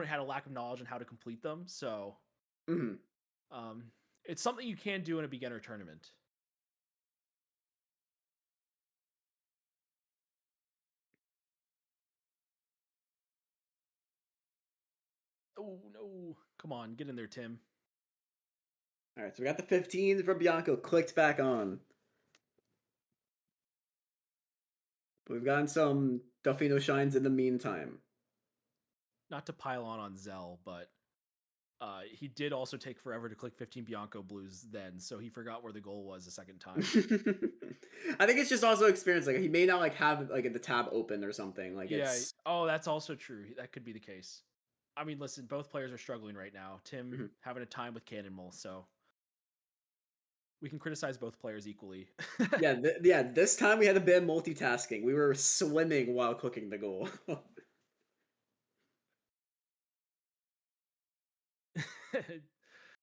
A: had a lack of knowledge on how to complete them. So
B: Mhm.
A: um, it's something you can do in a beginner tournament. Oh no! Come on, get in there, Tim.
B: All right, so we got the 15 from Bianco clicked back on. But we've gotten some Delfino shines in the meantime.
A: Not to pile on Zell, but he did also take forever to click 15 Bianco blues then, so he forgot where the goal was the second time.
B: I think it's just also experience. Like he may not like have like the tab open or something. Like
A: Yeah.
B: it's.
A: Oh, that's also true. That could be the case. I mean, listen, both players are struggling right now. Tim
B: Mhm.
A: having a time with Cannonball, so we can criticize both players equally.
B: Yeah, yeah. This time we had a bit of multitasking. We were swimming while cooking the goal.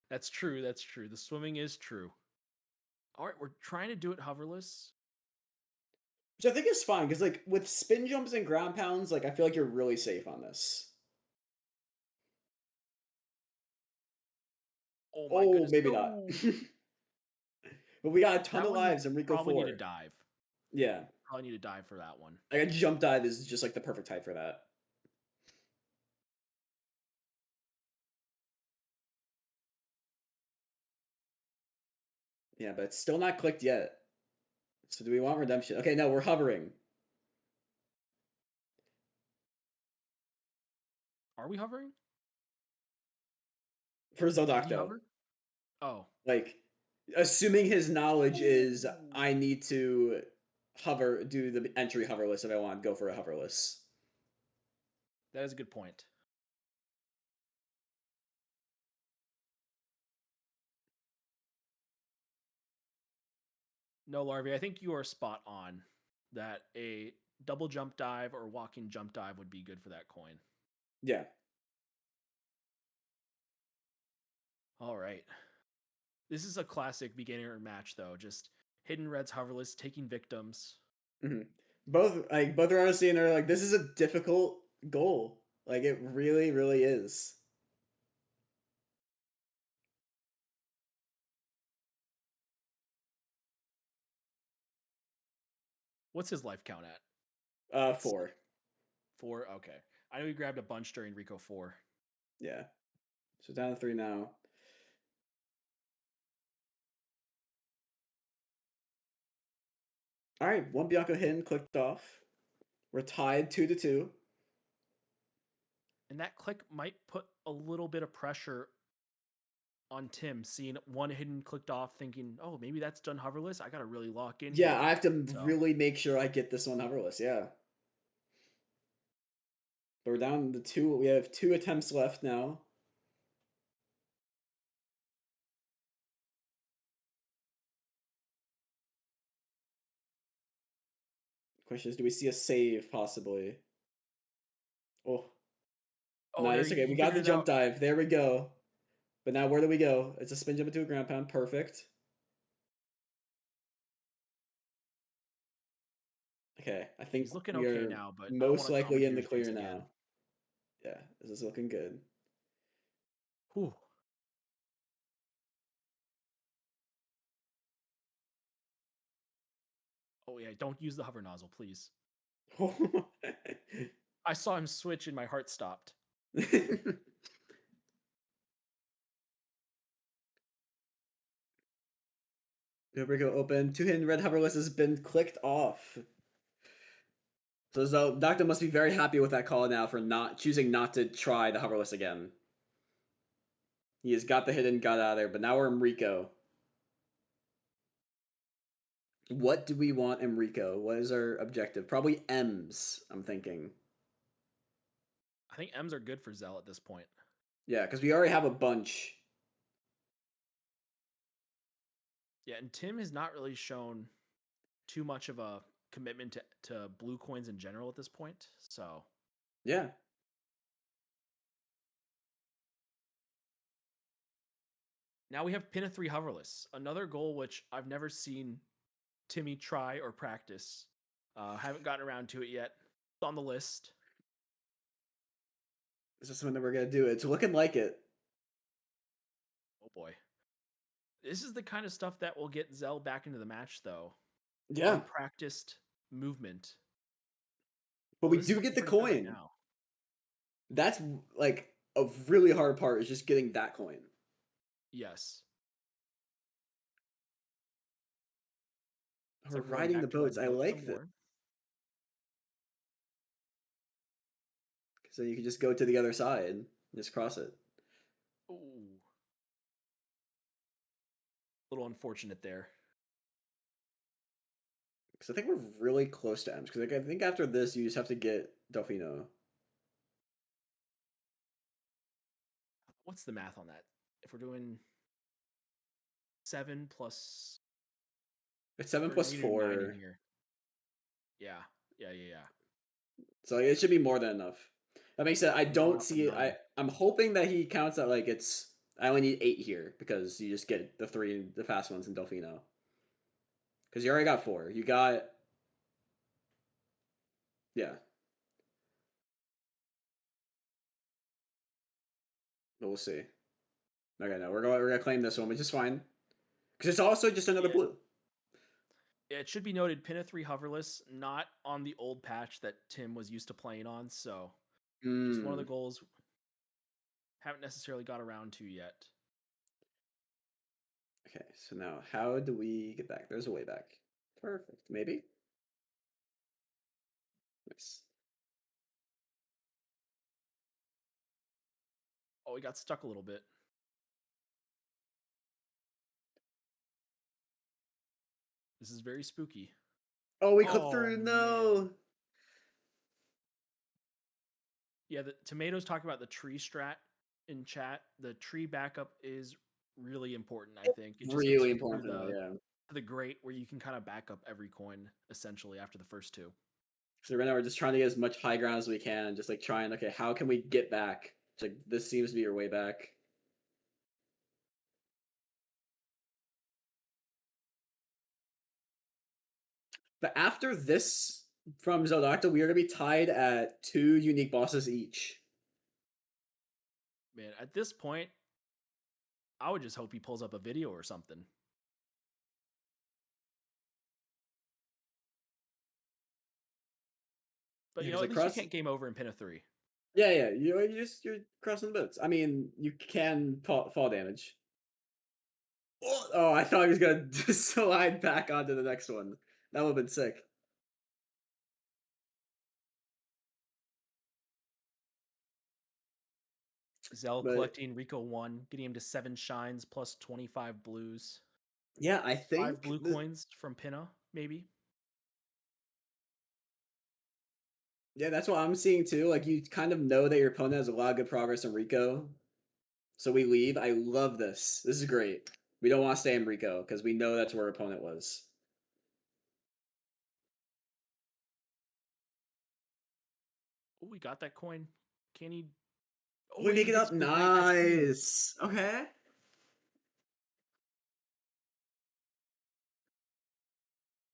A: That's true. That's true. The swimming is true. All right, we're trying to do it hoverless.
B: Which I think is fine because like with spin jumps and ground pounds, like I feel like you're really safe on this.
A: Oh my
B: Oh,
A: goodness.
B: maybe not.
A: No.
B: But we got a ton
A: That
B: of
A: one you
B: lives in Rico
A: probably need to
B: 4.
A: dive.
B: Yeah.
A: Probably need to dive for that one.
B: Like a jump dive is just like the perfect height for that. Yeah, but it's still not clicked yet. So do we want redemption? Okay, no, we're hovering
A: Are we hovering?
B: for
A: Did he
B: Zeldocto.
A: hover? Oh.
B: Like, assuming his knowledge is
A: Ooh.
B: I need to do the entry hoverless if I want to go for a hoverless.
A: That is a good point. No, Larvae, I think you are spot on that a double jump dive or walking jump dive would be good for that coin.
B: Yeah.
A: All right. This is a classic beginner match, though. Just hidden reds hoverless, taking victims.
B: Hmm. Both are honestly, and they're like, this is a difficult goal. Like it really, really is.
A: What's his life count at?
B: 4.
A: 4? Okay. I know he grabbed a bunch during Rico 4.
B: Yeah. So down to 3 now. All right, one Bianco hidden clicked off. We're tied 2-2.
A: And that click might put a little bit of pressure on Tim, seeing one hidden clicked off, thinking, oh, maybe that's done hoverless. I got to really lock in
B: Yeah, I
A: here.
B: have to
A: So
B: really make sure I get this one hoverless. Yeah. But we're down to 2. We have 2 attempts left now. Question is, do we see a save possibly? Oh,
A: oh,
B: nice. Okay, we
A: you
B: got
A: figured
B: the
A: it
B: jump
A: out.
B: dive. There we go. But now where do we go? It's a spin jump into a ground pound. Perfect. Okay, I think
A: He's looking
B: we
A: okay
B: are
A: now, but I don't
B: most
A: want to
B: likely in
A: commandeer
B: the
A: his base
B: clear
A: again.
B: now. Yeah, this is looking good.
A: Whew. Oh yeah, don't use the hover nozzle, please. I saw him switch and my heart stopped.
B: There we go. Open. Two hidden red hoverless has been clicked off. So Zeldocto must be very happy with that call now for not choosing not to try the hoverless again. He has got the hidden, got out of there, but now we're in Rico. What do we want in Rico? What is our objective? Probably M's, I'm thinking.
A: I think M's are good for Zell at this point.
B: Yeah, because we already have a bunch.
A: Yeah, and Tim has not really shown too much of a commitment to blue coins in general at this point. So
B: Yeah.
A: now we have pin a 3 hoverless, another goal which I've never seen Timmy try or practice. Haven't gotten around to it yet. It's on the list.
B: This is something that we're going to do. It's looking like it.
A: Oh boy. This is the kind of stuff that will get Zell back into the match, though.
B: Yeah.
A: Unpracticed movement.
B: But
A: Oh,
B: we
A: this is
B: do
A: looking
B: get the
A: pretty good right
B: coin.
A: now.
B: That's like a really hard part is just getting that coin.
A: Yes.
B: We're
A: So we're going
B: riding the
A: back to red
B: boats. I
A: boat some
B: like this.
A: more.
B: So you can just go to the other side and just cross it.
A: Ooh. A little unfortunate there.
B: Because I think we're really close to M's. Because like, I think after this, you just have to get Delfino.
A: What's the math on that? If we're doing 7 plus,
B: It's 7
A: or we
B: plus
A: need to do 9 in
B: 4.
A: here. Yeah. Yeah.
B: So it should be more than enough. That makes it. I
A: I'm going
B: don't
A: off the
B: see it.
A: 9.
B: I'm hoping that he counts that like it's. I only need 8 here because you just get the 3 the fast ones in Delfino. Because you already got 4. You got. Yeah. But we'll see. Okay, no, we're gonna claim this one, which is fine. Because it's also just another
A: Yeah.
B: blue.
A: It should be noted, Pin a 3 hoverless, not on the old patch that Tim was used to playing on. So just one of the
B: Hmm.
A: goals haven't necessarily got around to yet.
B: Okay, so now how do we get back? There's a way back. Perfect. Maybe. Nice.
A: Oh, we got stuck a little bit. This is very spooky.
B: Oh, we clipped
A: Oh,
B: through.
A: man.
B: No.
A: Yeah, the Tomatoes talk about the tree strat in chat. The tree backup is really important, I think. It just gets
B: Really
A: you through
B: important to know.
A: the
B: Yeah.
A: the great where you can kind of back up every coin essentially after the first two.
B: So right now we're just trying to get as much high ground as we can, just like trying, okay, how can we get back? It's like this seems to be your way back. But after this from Zeldocto, we are gonna be tied at 2 unique bosses each.
A: Man, at this point, I would just hope he pulls up a video or something. But
B: Yeah, because
A: at
B: like
A: least you
B: cross.
A: can't game over in Pinna 3.
B: Yeah, yeah, you're crossing the boats. I mean, you can fall damage. Oh, I thought he was gonna just slide back onto the next one. That would have been sick.
A: Zell
B: But
A: collecting Rico 1, getting him to 7 shines plus 25 blues.
B: yeah, I
A: 5
B: think
A: blue coins from Pinna, maybe.
B: yeah, that's what I'm seeing too. Like you kind of know that your opponent has a lot of good progress in Rico. So we leave. I love this. This is great. We don't want to stay in Rico because we know that's where our opponent was.
A: Oh, we got that coin. Can he? Oh,
B: We
A: and
B: make
A: he
B: it
A: gets
B: up.
A: the right SP.
B: Nice. Okay.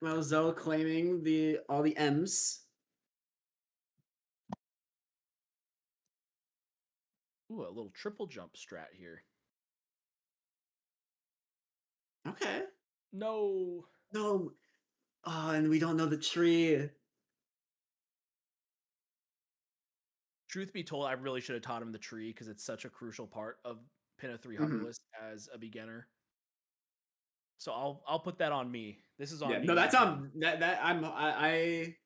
B: Well, Zell claiming the all the M's.
A: Ooh, a little triple jump strat here.
B: Okay.
A: No.
B: No. Oh, and we don't know the tree.
A: Truth be told, I really should have taught him the tree because it's such a crucial part of Pinna 3
B: Mhm.
A: hoverless as a beginner. So I'll put that on me. This is
B: Yeah.
A: on me,
B: No, that's
A: not him.
B: on that. I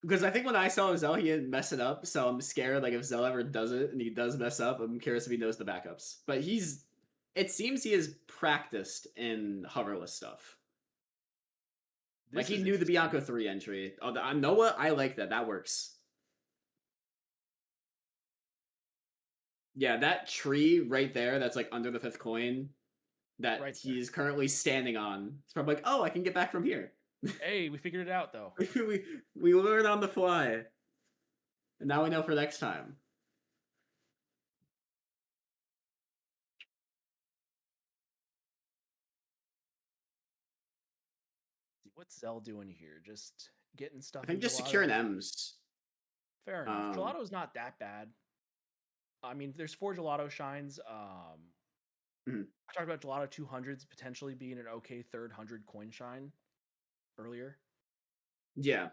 B: because I think when I saw Zell, he didn't mess it up. So I'm scared. Like if Zell ever does it and he does mess up, I'm curious if he knows the backups. But he's. It seems he is practiced in hoverless stuff. Like
A: This
B: he
A: is
B: knew the
A: interesting.
B: Bianco 3 entry. Oh, Noah, I like that. That works. Yeah, that tree right there that's like under the 5th coin that
A: Right there.
B: he's currently standing on. It's probably like, oh, I can get back from here.
A: Hey, we figured it out though.
B: we learn on the fly. And now we know for next time.
A: What's Zell doing here? Just getting
B: I
A: stuff in
B: think just securing
A: gelato.
B: M's.
A: Fair enough.
B: Um,
A: Gelato's not that bad. I mean, there's 4 gelato shines.
B: mhm.
A: I talked about gelato 200s potentially being an okay third 100 coin shine earlier.
B: Yeah,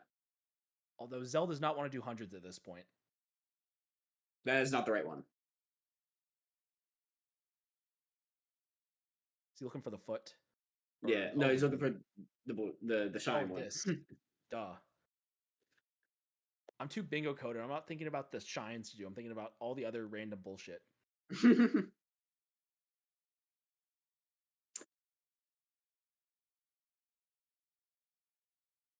A: Although Zell does not want to do hundreds at this point.
B: that is not the right one.
A: Is he looking for the foot?
B: Yeah,
A: Or
B: no,
A: oh,
B: he's
A: the
B: looking
A: blue.
B: for the
A: Oh,
B: shine one.
A: this. Duh. I'm too bingo coded. I'm not thinking about the shines to do. I'm thinking about all the other random bullshit.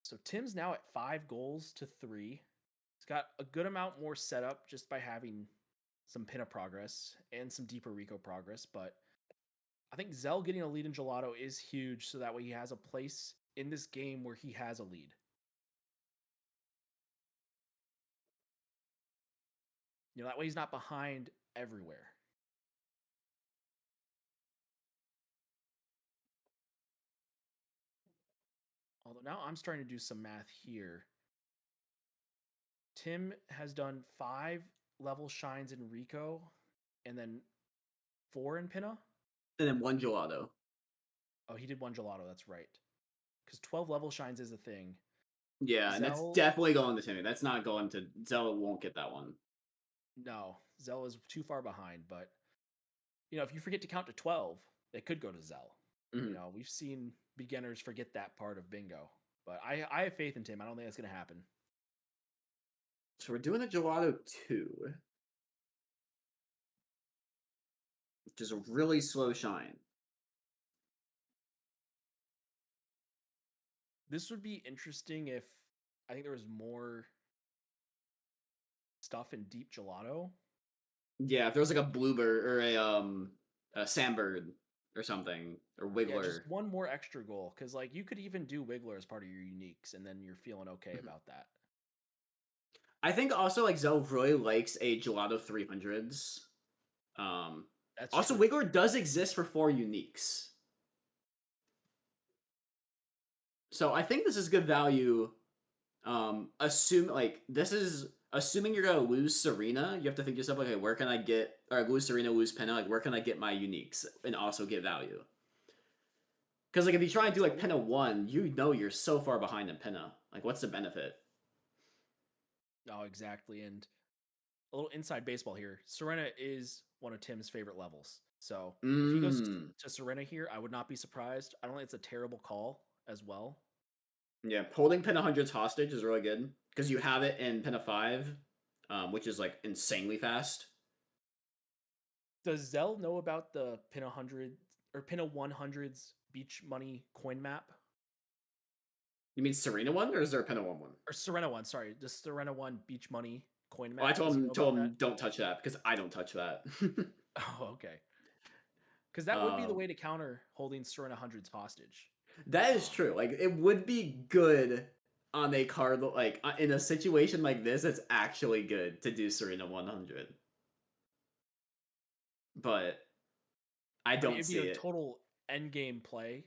A: So Tim's now at 5 goals to 3. He's got a good amount more setup just by having some Pinna progress and some deeper Rico progress, but I think Zell getting a lead in Gelato is huge, so that way he has a place in this game where he has a lead. That way he's not behind everywhere. Although now I'm starting to do some math here. Tim has done 5 level shines in Rico and then 4 in Pinna.
B: And then one gelato.
A: Oh, he did 1 Gelato, that's right. Because 12 level shines is a thing.
B: Yeah, and that's
A: Zell,
B: definitely going to Timmy. That's not going to Zell. Won't get that one.
A: no. Zell is too far behind, but if you forget to count to 12, it could go to Zell.
B: Mhm.
A: We've seen beginners forget that part of bingo. But I have faith in Tim. I don't think that's going to happen.
B: So we're doing a gelato 2, which is a really slow shine.
A: This would be interesting if I think there was more stuff in Deep Gelato.
B: Yeah, if there was like a bluebird or a sandbird. or something, or
A: Yeah, just
B: Wiggler.
A: one more extra goal because like you could even do Wiggler as part of your uniques, and then you're feeling okay
B: Mhm.
A: about that.
B: I think also like Zell really likes a Gelato 300s. Um,
A: That's
B: Also,
A: true.
B: Wiggler does exist for 4 uniques. So I think this is good value. Assume like this is assuming you're gonna lose Serena, you have to think to yourself, okay, where can I get or lose Serena, lose Penna, like where can I get my uniques and also get value? Because like if you try and
A: Yeah.
B: do like
A: So
B: Penna 1, you know you're so far behind in Penna. Like what's the benefit?
A: no, exactly. And a little inside baseball here. Serena is one of Tim's favorite levels. So if he goes
B: Mmm.
A: to Serena here, I would not be surprised. I don't think it's a terrible call as well.
B: Yeah, holding Penna hundreds hostage is really good because you have it in Penna 5, which is like insanely fast.
A: Does Zell know about the Pin 100 or Pin 100's beach money coin map?
B: You mean Serena one, or is there a Penna 1 one?
A: Or Serena one, sorry. Does Serena one beach money coin
B: Oh, I
A: map? Does he know about
B: told
A: that?
B: him don't touch that because I don't touch that.
A: Oh, okay. Because that would be the
B: um,
A: way to counter holding Serena hundreds hostage.
B: that is
A: Um,
B: true. Like it would be good on a card like in a situation like this. It's actually good to do Serena 100, but I
A: I mean,
B: don't
A: it'd be
B: see
A: a
B: it.
A: total end game play,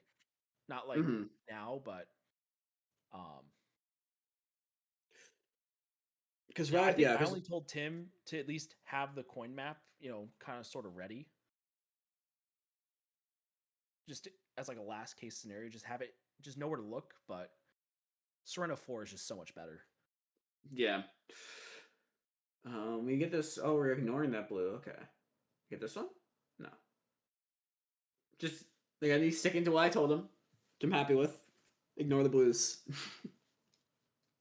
A: not like
B: Hmm.
A: now, but um,
B: Because
A: yeah, I think
B: yeah,
A: I
B: because
A: only told Tim to at least have the coin map, kind of sort of ready, just as like a last case scenario. Just have it, just know where to look. But Serena 4 is just so much better.
B: yeah. We get this. Oh, we're ignoring that blue. Okay, get this one. No, just like he's sticking to what I told him, which I'm happy with. Ignore the blues.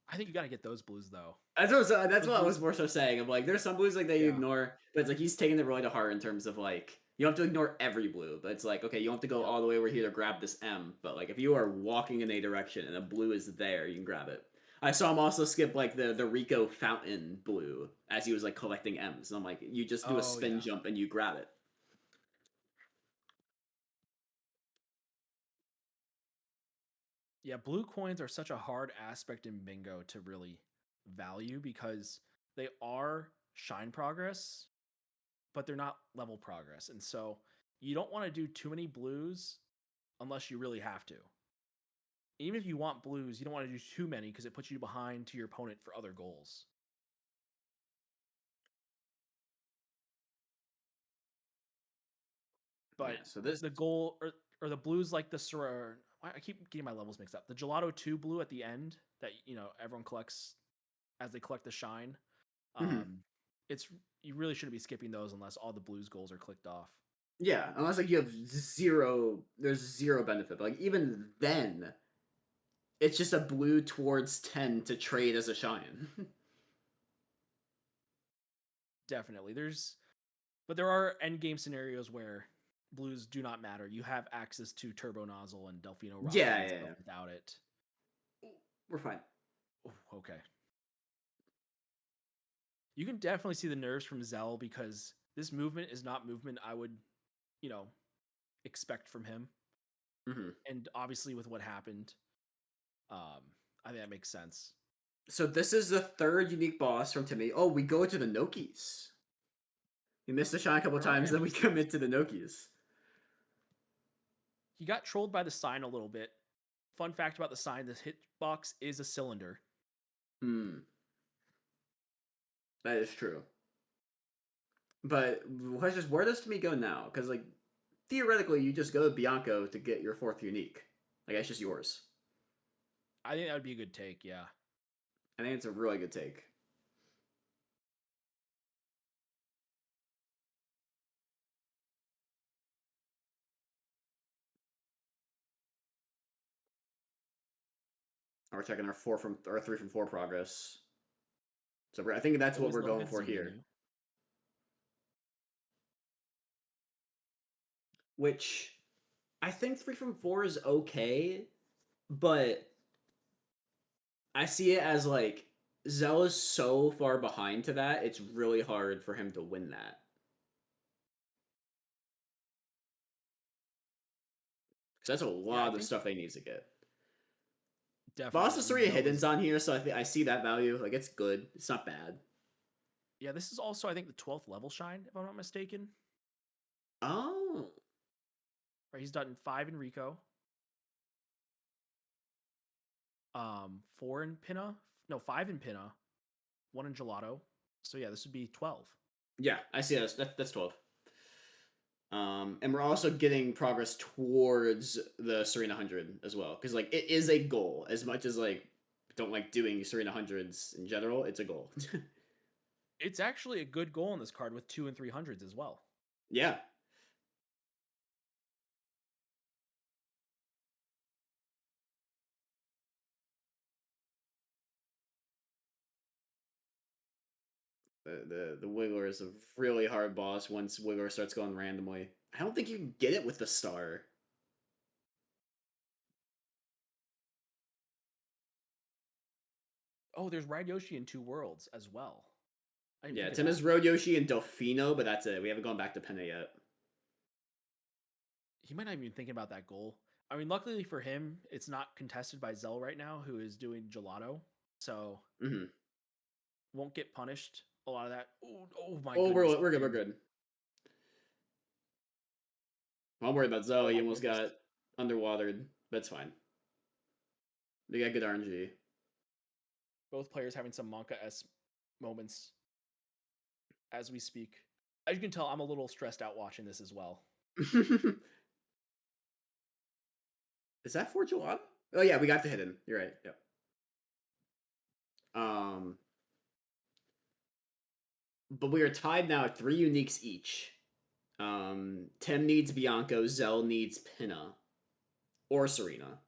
A: I think you got to get those blues though.
B: That's
A: Those
B: what I
A: blues,
B: was more so saying. I'm like, there's some blues like that you
A: yeah,
B: ignore, but it's like he's taking it really to heart in terms of like you don't have to ignore every blue, but it's like okay, you don't have to go
A: yep.
B: all the way over here to grab this M, but like if you are walking in a direction and a blue is there, you can grab it. I saw him also skip like the Rico fountain blue as he was like collecting M's, and I'm like, you just do a
A: Oh
B: spin
A: yeah,
B: jump and you grab it.
A: yeah. Blue coins are such a hard aspect in bingo to really value because they are shine progress, but they're not level progress, and so you don't want to do too many blues unless you really have to. Even if you want blues, you don't want to do too many because it puts you behind to your opponent for other goals. But
B: Yeah, so this.
A: the goal or the blues like the Soror, I keep getting my levels mixed up. The Gelato 2 blue at the end that everyone collects as they collect the shine.
B: Mhm.
A: Um, it's you really shouldn't be skipping those unless all the blues goals are clicked off.
B: Yeah, unless like you have there's zero benefit. But like even then, it's just a blue towards 10 to trade as a shine.
A: Definitely. But there are end game scenarios where blues do not matter. You have access to Turbo Nozzle and Delfino Rocket
B: Yeah,
A: and
B: yeah,
A: stuff
B: yeah.
A: without it.
B: We're fine.
A: Oh, okay. You can definitely see the nerves from Zell because this movement is not movement I would, you know, expect from him.
B: Hmm.
A: And obviously with what happened, um, I think that makes sense.
B: So this is the third unique boss from Timmy. Oh, we go to the Nokis. We missed the shine a couple
A: Oh,
B: times, then we
A: interesting.
B: commit to the Nokis.
A: He got trolled by the sign a little bit. Fun fact about the sign: this hitbox is a cylinder.
B: Hmm, that is true. But where does Timmy go now? Because like theoretically, you just go to Bianco to get your fourth unique. Like that's just yours.
A: I think that would be a good take. Yeah.
B: I think it's a really good take. We're checking our 3 from 4 progress. So I think that's what
A: Always
B: we're
A: love a
B: going
A: good
B: for
A: Z
B: here.
A: menu.
B: Which I think 3 from 4 is okay, but I see it as like Zell is so far behind to that, it's really hard for him to win that. Because that's a
A: Yeah, I
B: lot of
A: think
B: stuff they need to get. But
A: definitely.
B: also
A: I mean,
B: Serena
A: Zell
B: Hidden's
A: is.
B: on here, so I see that value. Like, it's good. It's not bad.
A: Yeah, this is also I think the 12th level shine, if I'm not mistaken.
B: Oh.
A: Right, he's done 5 in Rico, 4 in Pinna, no 5 in Pinna, 1 in Gelato. So yeah, this would be 12.
B: Yeah, I see that's 12. And we're also getting progress towards the Serena 100 as well. Because, like, it is a goal. As much as, like, don't like doing Serena 100s in general, it's a goal.
A: It's actually a good goal on this card with 2 and 300s as well.
B: Yeah. The Wiggler is a really hard boss once Wiggler starts going randomly. I don't think you can get it with the star.
A: Oh, there's Ride Yoshi in 2 worlds as well. I didn't
B: Yeah,
A: think of
B: Tim
A: that.
B: has Road Yoshi and Delfino, but that's it. We haven't gone back to Penna yet.
A: He might not even be thinking about that goal. I mean, luckily for him, it's not contested by Zell right now, who is doing Gelato. So
B: Mm-hmm.
A: won't get punished. A lot of that. Oh my
B: Oh,
A: goodness
B: we're good. We're
A: gracious.
B: good. I'll worry about Zoe.
A: Oh
B: He
A: my
B: almost
A: goodness.
B: got underwatered. That's fine. They got good RNG.
A: Both players having some Monka S moments as we speak. As you can tell, I'm a little stressed out watching this as well.
B: Is that for Gelato? Oh yeah, we got the hidden. You're right. Yep. Um, but we are tied now at 3 uniques each. Tim needs Bianco. Zell needs Pinna or Serena.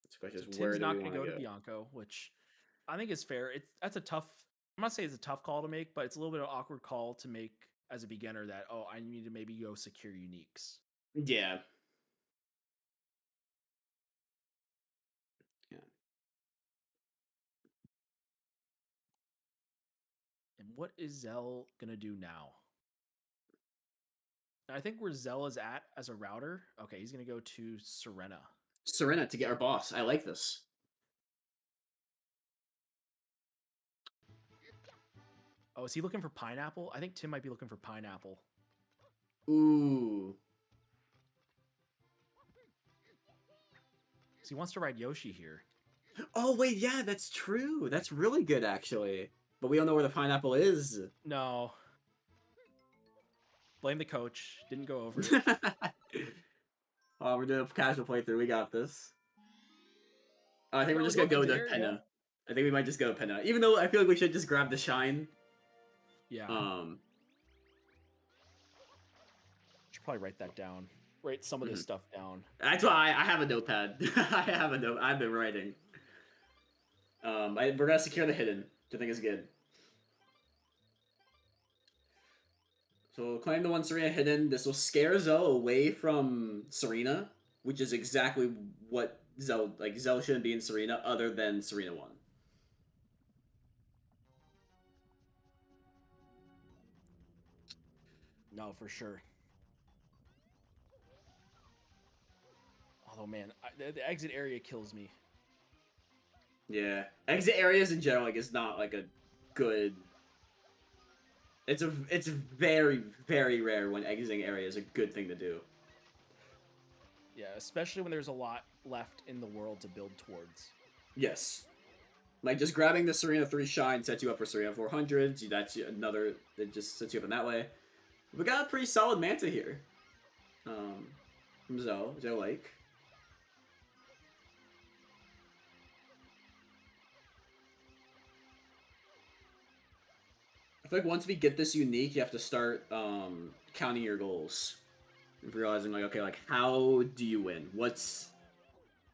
B: The question
A: So
B: is, where
A: Tim's
B: do we
A: not going
B: want
A: to
B: to
A: go to
B: go?
A: Bianco, which I think is fair. That's a tough. I'm not saying it's a tough call to make, but it's a little bit of an awkward call to make as a beginner. That I need to maybe go secure uniques.
B: Yeah. Yeah.
A: And what is Zell gonna do now? I think where Zell is at as a router. Okay, he's gonna go to Serena.
B: Serena to get our boss. I like this.
A: Oh, is he looking for pineapple? I think Tim might be looking for pineapple.
B: Ooh.
A: So he wants to ride Yoshi here.
B: Oh wait, yeah, that's true. That's really good actually. But we don't know where the pineapple is.
A: No, blame the coach. Didn't go over.
B: Oh, we're doing a casual playthrough. We got this. I think we're
A: No,
B: just gonna
A: don't
B: go
A: exit
B: to
A: area.
B: Penna. I think we might just go Penna. Even though I feel like we should just grab the shine.
A: Yeah,
B: Um,
A: should probably write that down. Write some of this
B: mhm.
A: stuff down.
B: That's why I have a notepad. I have a note. I've been writing. We're gonna secure the hidden, which I think is good. So we'll claim the one Serena hidden. This will scare Zell away from Serena, which is exactly what Zell shouldn't be in Serena, other than Serena won.
A: No, for sure. Although, man, the exit area kills me.
B: Yeah, exit areas in general is not like a good. It's very rare when exiting area is a good thing to do.
A: Yeah, especially when there's a lot left in the world to build towards.
B: Yes. Like, just grabbing the Serena 3 Shine sets you up for Serena 400s. That's another, it just sets you up in that way. We got a pretty solid Manta here. From Zoe, which I like. I feel like once we get this unique, you have to start counting your goals. And realizing, like, okay, like, how do you win? What's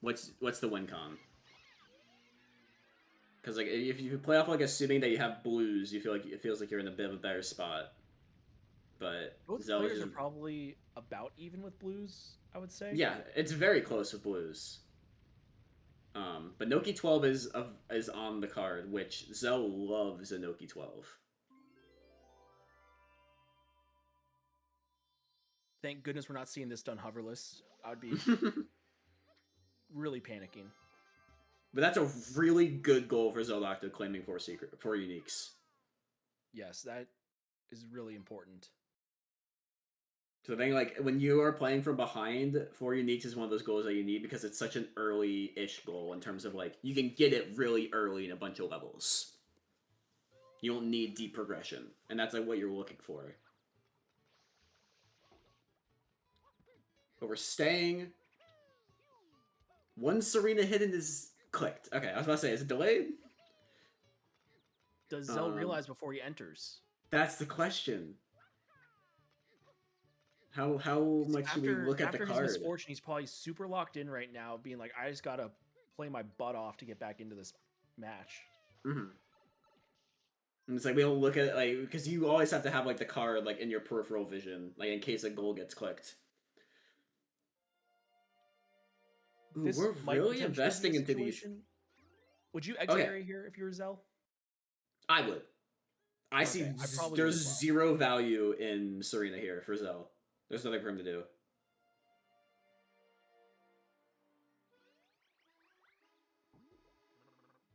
B: the win con? Because, like, if you play off, like, assuming that you have blues, you feel like it feels like you're in a bit of a better spot. But
A: Both
B: Zoe
A: players
B: just
A: are probably about even with blues, I would say.
B: yeah, it's very close with blues. But Noki 12 is on the card, which Zell loves a Noki 12.
A: Thank goodness we're not seeing this done hoverless. I would be really panicking.
B: But that's a really good goal for Zeldocto claiming 4 uniques.
A: Yes, that is really important.
B: So I think like when you are playing from behind, 4 uniques is one of those goals that you need because it's such an early-ish goal in terms of like you can get it really early in a bunch of levels. You don't need deep progression, and that's like what you're looking for. But we're staying. One Serena hidden is clicked. Okay, I was about to say, is it delayed?
A: Does Zell realize before he enters?
B: That's the question. How much do we look at the
A: After his
B: card?
A: misfortune, he's probably super locked in right now, being like, I just gotta play my butt off to get back into this match.
B: Mm-hmm. And it's like we don't look at it like because you always have to have like the card like in your peripheral vision, like in case a goal gets clicked. Ooh,
A: This
B: we're
A: might
B: really
A: potentially be a
B: investing into these.
A: situation. Would you exit
B: Okay,
A: area here if you were Zell?
B: I would. I
A: Okay,
B: see
A: I probably would
B: there's
A: as well.
B: zero value in Serena here for Zell. There's nothing for him to do.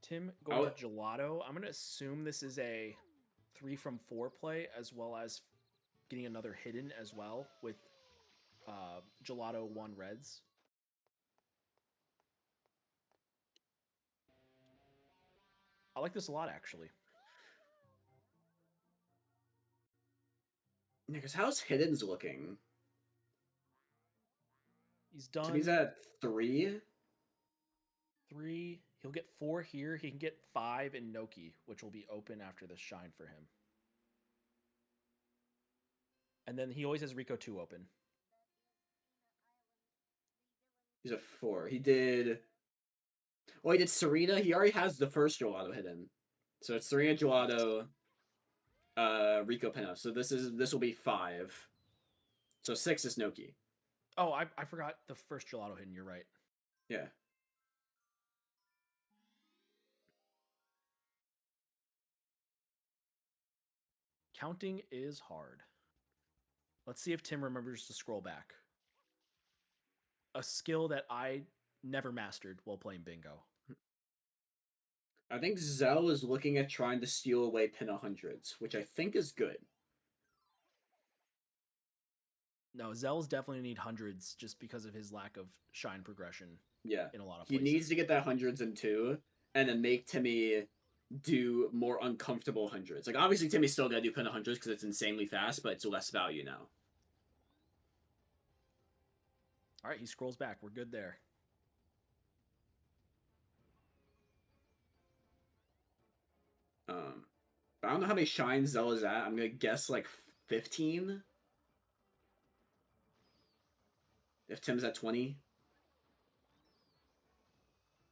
A: Tim going to
B: Oh,
A: Gelato. I'm gonna assume this is a 3 from 4 play, as well as getting another hidden as well with Gelato 1 reds. I like this a lot, actually.
B: because how's Hidden's looking?
A: He's
B: So he's
A: done
B: at 3.
A: 3. He'll get 4 here. He can get 5 in Noki, which will be open after this shine for him. And then he always has Rico 2 open.
B: He's at 4. He did. Well, he did Serena. He already has the first gelato hidden. So it's Serena
A: Yes.
B: gelato, Rico Pena. So this will be 5. So 6 is Noki.
A: Oh, I forgot the first Gelato hidden. You're right.
B: Yeah.
A: Counting is hard. Let's see if Tim remembers to scroll back. A skill that I never mastered while playing bingo.
B: I think Zell is looking at trying to steal away Pena hundreds, which I think is good.
A: No, Zell's definitely need hundreds just because of his lack of shine progression
B: Yeah.
A: in a lot of
B: He needs
A: places.
B: to get that hundreds in 2 and then make Timmy do more uncomfortable hundreds. Like obviously Timmy's still gonna do Pena hundreds because it's insanely fast, but it's less value now.
A: All right, he scrolls back. We're good there.
B: But I don't know how many shines Zell is at. I'm gonna guess like 15. If Tim's at 20.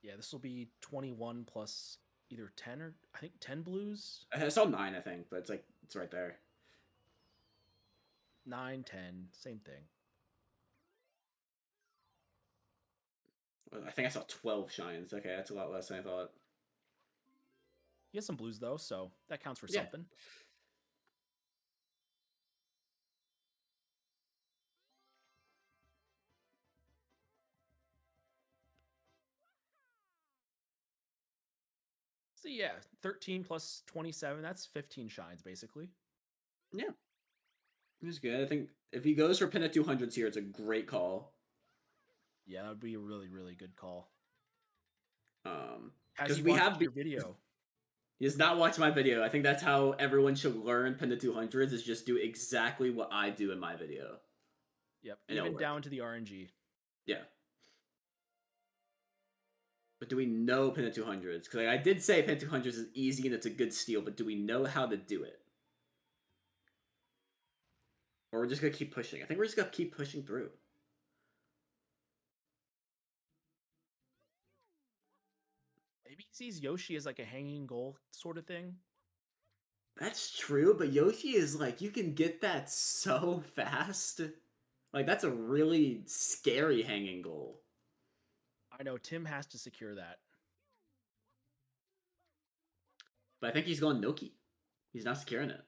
A: Yeah, this will be 21 plus either 10 or I think 10 blues.
B: I saw 9, I think, but it's like it's right there.
A: 9, 10, same thing.
B: I think I saw 12 shines. Okay, that's a lot less than I thought.
A: He has some blues though, so that counts for
B: Yeah.
A: something. So yeah, 13 plus 27, that's 15 shines basically.
B: Yeah. He's good. I think if he goes for pin at 200s here, it's a great call.
A: Yeah, that would be a really, really good call. Has
B: Because
A: he
B: we
A: watched
B: have
A: your video?
B: he has not watched my video. I think that's how everyone should learn pin to 200s is just do exactly what I do in my video,
A: Yep,
B: and it'll
A: even
B: work.
A: down to the RNG.
B: Yeah. But do we know pin to 200s? Because like, I did say pin 200s is easy and it's a good steal, but do we know how to do it? Or we're just gonna keep pushing? I think we're just gonna keep pushing through.
A: Maybe he sees Yoshi as like a hanging goal sort of thing.
B: That's true, but Yoshi is like you can get that so fast. Like that's a really scary hanging goal.
A: I know Tim has to secure that.
B: But I think he's going Noki. He's not securing it,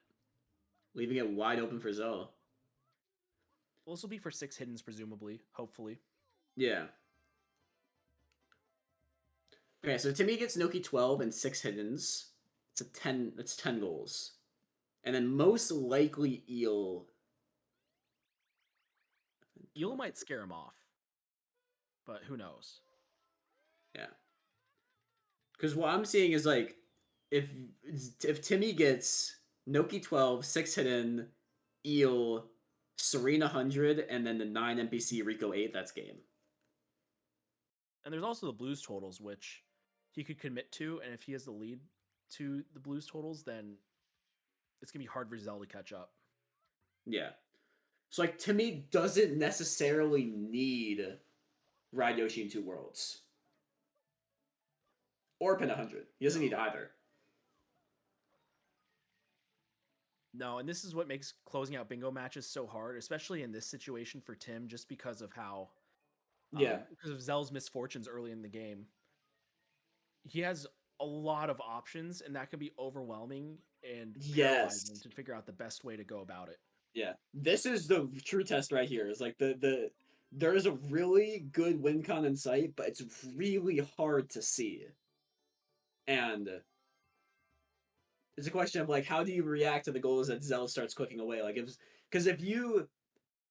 B: leaving it wide open for Zell.
A: Well, this will be for 6 hiddens, presumably, hopefully.
B: Yeah. Okay, so Timmy gets Noki 12 and 6 hiddens. It's a 10. That's 10 goals. And then most likely Eel.
A: Eel might scare him off, but who knows?
B: Yeah. Because what I'm seeing is like, if if Timmy gets Noki 12, 6 hidden, Eel, Serena 100, and then the 9 NPC Rico 8, that's game.
A: And there's also the Blues totals, which he could commit to, and if he has the lead to the Blues totals, then it's gonna be hard for Zell to catch up.
B: Yeah. So like Timmy doesn't necessarily need Ride Yoshi in Two Worlds. Or Pin 100. He doesn't need
A: No.
B: either.
A: No, and this is what makes closing out bingo matches so hard, especially in this situation for Tim, just because of how
B: Yeah.
A: because of Zell's misfortunes early in the game. He has a lot of options, and that can be overwhelming and paralyzing
B: Yes.
A: to figure out the best way to go about it.
B: Yeah. This is the true test right here. Is like there is a really good win con in sight, but it's really hard to see. And it's a question of like how do you react to the goals that Zell starts clicking away? Like if you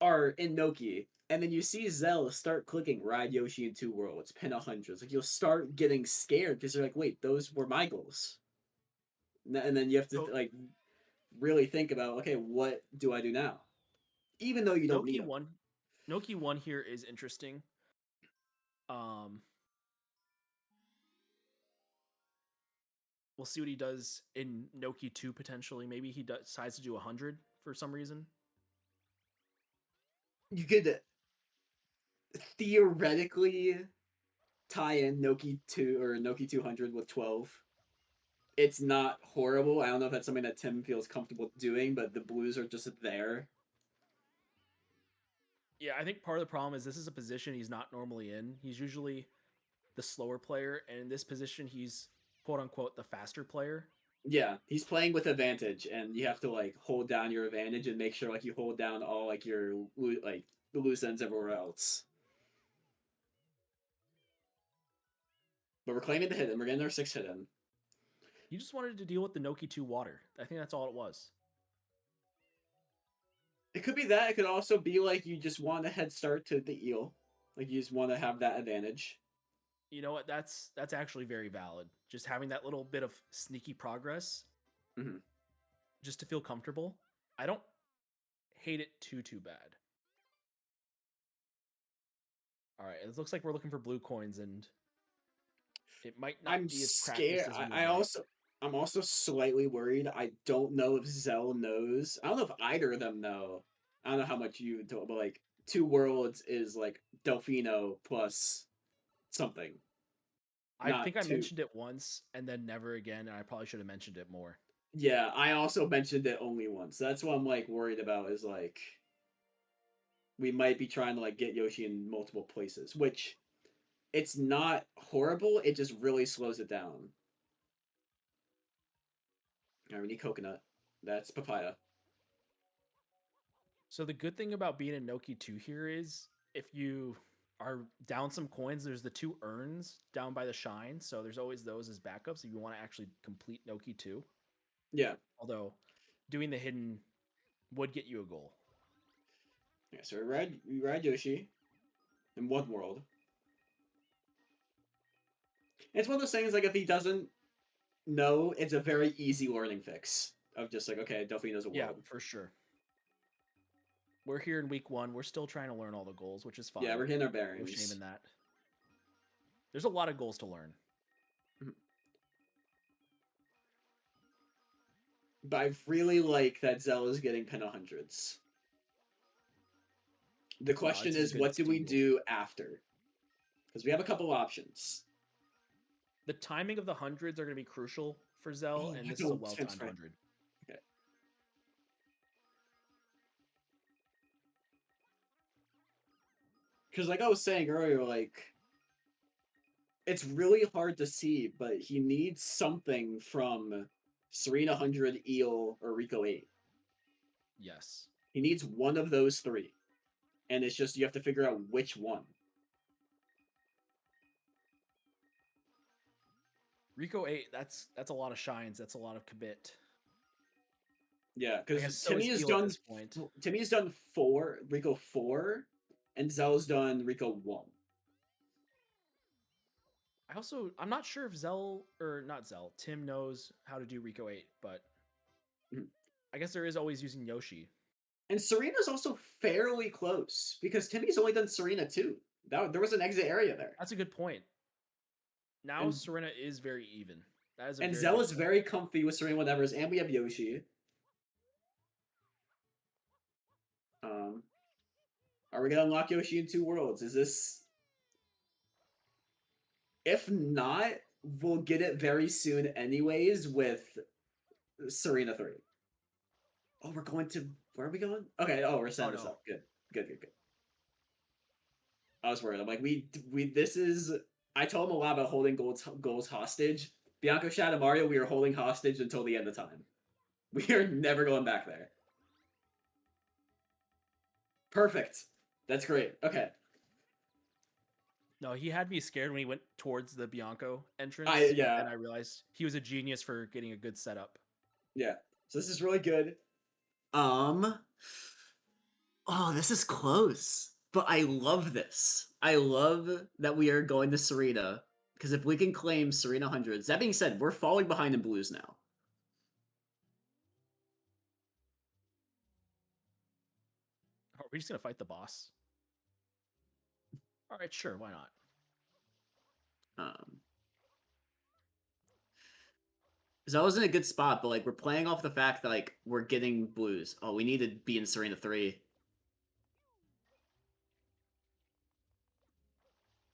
B: are in Noki and then you see Zell start clicking Ride Yoshi in Two Worlds, Pin 100s, like you'll start getting scared because you're like, wait, those were my goals. And then you have to
A: So
B: like really think about, okay, what do I do now? Even though you don't need
A: Noki
B: them.
A: one, Noki one here is interesting. Um, we'll see what he does in Noki 2 potentially. Maybe he decides to do 100 for some reason.
B: You could theoretically tie in Noki 2 or Noki 200 with 12. It's not horrible. I don't know if that's something that Tim feels comfortable doing, but the Blues are just there.
A: Yeah, I think part of the problem is this is a position he's not normally in. He's usually the slower player, and in this position, he's quote unquote the faster player.
B: Yeah, he's playing with advantage, and you have to like hold down your advantage and make sure like you hold down all like your like the loose ends everywhere else. But we're claiming the hit, and we're getting our 6 hit in.
A: He just wanted to deal with the Noki 2 water. I think that's all it was.
B: It could be that. It could also be like you just want a head start to the eel, like you just want to have that advantage.
A: You know what? That's actually very valid. Just having that little bit of sneaky progress
B: Mm-hmm.
A: just to feel comfortable. I don't hate it too bad. All right, it looks like we're looking for blue coins, and it might not
B: I'm
A: be as
B: scared.
A: practiced as we would
B: I
A: like.
B: also I'm also slightly worried. I don't know if Zell knows. I don't know if either of them know. I don't know how much you told, but like Two Worlds is like Delfino plus something,
A: I
B: not
A: think I
B: two.
A: mentioned it once and then never again, and I probably should have mentioned it more.
B: Yeah, I also mentioned it only once. That's what I'm like worried about. Is like we might be trying to like get Yoshi in multiple places, which it's not horrible. It just really slows it down. All right, we need coconut. That's papaya.
A: So the good thing about being in Noki 2 here is if you are down some coins, there's the 2 urns down by the shine. So there's always those as backups if you want to actually complete Noki 2.
B: Yeah.
A: Although doing the hidden would get you a goal.
B: Yeah. So we ride Yoshi in one world. It's one of those things like if he doesn't know, it's a very easy learning fix of just like okay, Delphine a
A: Yeah,
B: world.
A: for sure. We're here in week 1. We're still trying to learn all the goals, which is
B: Yeah,
A: fine.
B: we're getting our
A: No shame
B: bearings.
A: in that. There's a lot of goals to learn.
B: Mhm. But I really like that Zell is getting pin 100s. The
A: No,
B: question
A: this is a
B: is,
A: good
B: what do we
A: steal.
B: do after? Because we have a couple options.
A: The timing of the hundreds are going to be crucial for Zell,
B: Oh,
A: and
B: I
A: this is a
B: don't
A: well-timed
B: transfer.
A: 100.
B: Okay. Because like I was saying earlier, like it's really hard to see, but he needs something from Serena 100, Eel, or Rico 8.
A: Yes.
B: He needs one of those three. and it's just you have to figure out which one.
A: Rico 8, that's a lot of shines. That's a lot of commit.
B: Yeah,
A: I
B: because
A: guess so is Eel at this point.
B: Timmy's done Rico 4, and Zell's done Rico 1.
A: I'm not sure if Tim knows how to do Rico 8, but
B: Mhm.
A: I guess there is always using Yoshi.
B: And Serena's also fairly close because Timmy's only done Serena 2. There was an exit area there.
A: That's a good point. Now
B: And
A: Serena is very even. That is a
B: and
A: very
B: Zell
A: good
B: is
A: point.
B: very comfy with Serena whatever's, and we have Yoshi. Are we gonna unlock Yoshi in 2 worlds? Is this? If not, we'll get it very soon anyways with Serena 3. Oh, we're going to where are we going? Okay, oh, we're
A: Oh
B: setting this
A: no.
B: up. Good. Good, good, good. I was worried. I'm like, this is I told him a lot about holding goals hostage. Bianco Shad and Mario, we are holding hostage until the end of time. We are never going back there. Perfect. That's great. Okay.
A: No, he had me scared when he went towards the Bianco entrance, but then
B: Yeah.
A: I realized he was a genius for getting a good setup.
B: Yeah. So this is really good. Um Oh, this is close. But I love this. I love that we are going to Serena. Because if we can claim Serena hundreds, that being said, we're falling behind in blues now.
A: Are we just gonna fight the boss? All right, sure, why not?
B: Um, so I was in a good spot, but like we're playing off the fact that like we're getting blues. Oh, we need to be in Serena 3.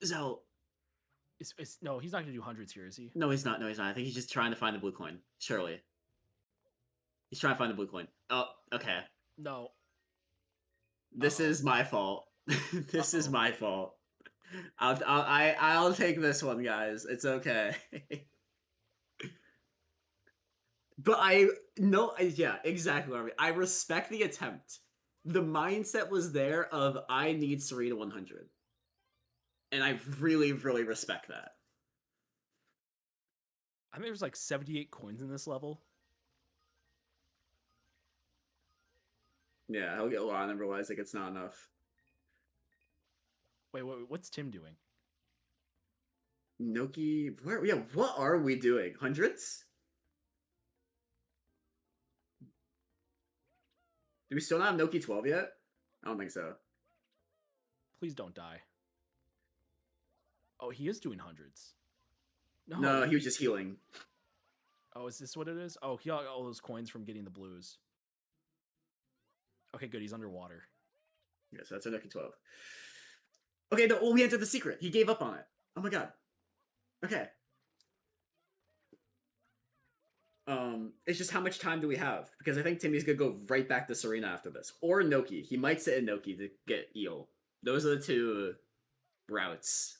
B: So
A: No, he's not gonna do hundreds here, is he?
B: no, he's not. No, he's not. I think he's just trying to find the blue coin. Surely. He's trying to find the blue coin. Oh, okay.
A: No.
B: This
A: Uh-oh.
B: is my fault. This is
A: Uh-oh.
B: my fault. I'll take this one, guys. It's okay. But I no, yeah, exactly. I respect the attempt. The mindset was there of I need Serena 100, and I really, really respect that.
A: I think there's like 78 coins in this level.
B: Yeah, I'll get a lot and realize like it's not enough.
A: Wait, what's Tim doing?
B: Noki, where? Yeah, what are we doing? Hundreds? Do we still not have Noki 12 yet? I don't think so.
A: Please don't die. Oh, he is doing hundreds.
B: No,
A: No.
B: he was just healing.
A: Oh, is this what it is? Oh, he got all those coins from getting the blues. Okay, good. He's underwater.
B: Yeah, so that's a Noki 12. Okay, no, we entered the secret. He gave up on it. Oh my god. Okay. It's just how much time do we have? Because I think Timmy's gonna go right back to Serena after this, or Noki. He might sit in Noki to get Eel. Those are the two routes.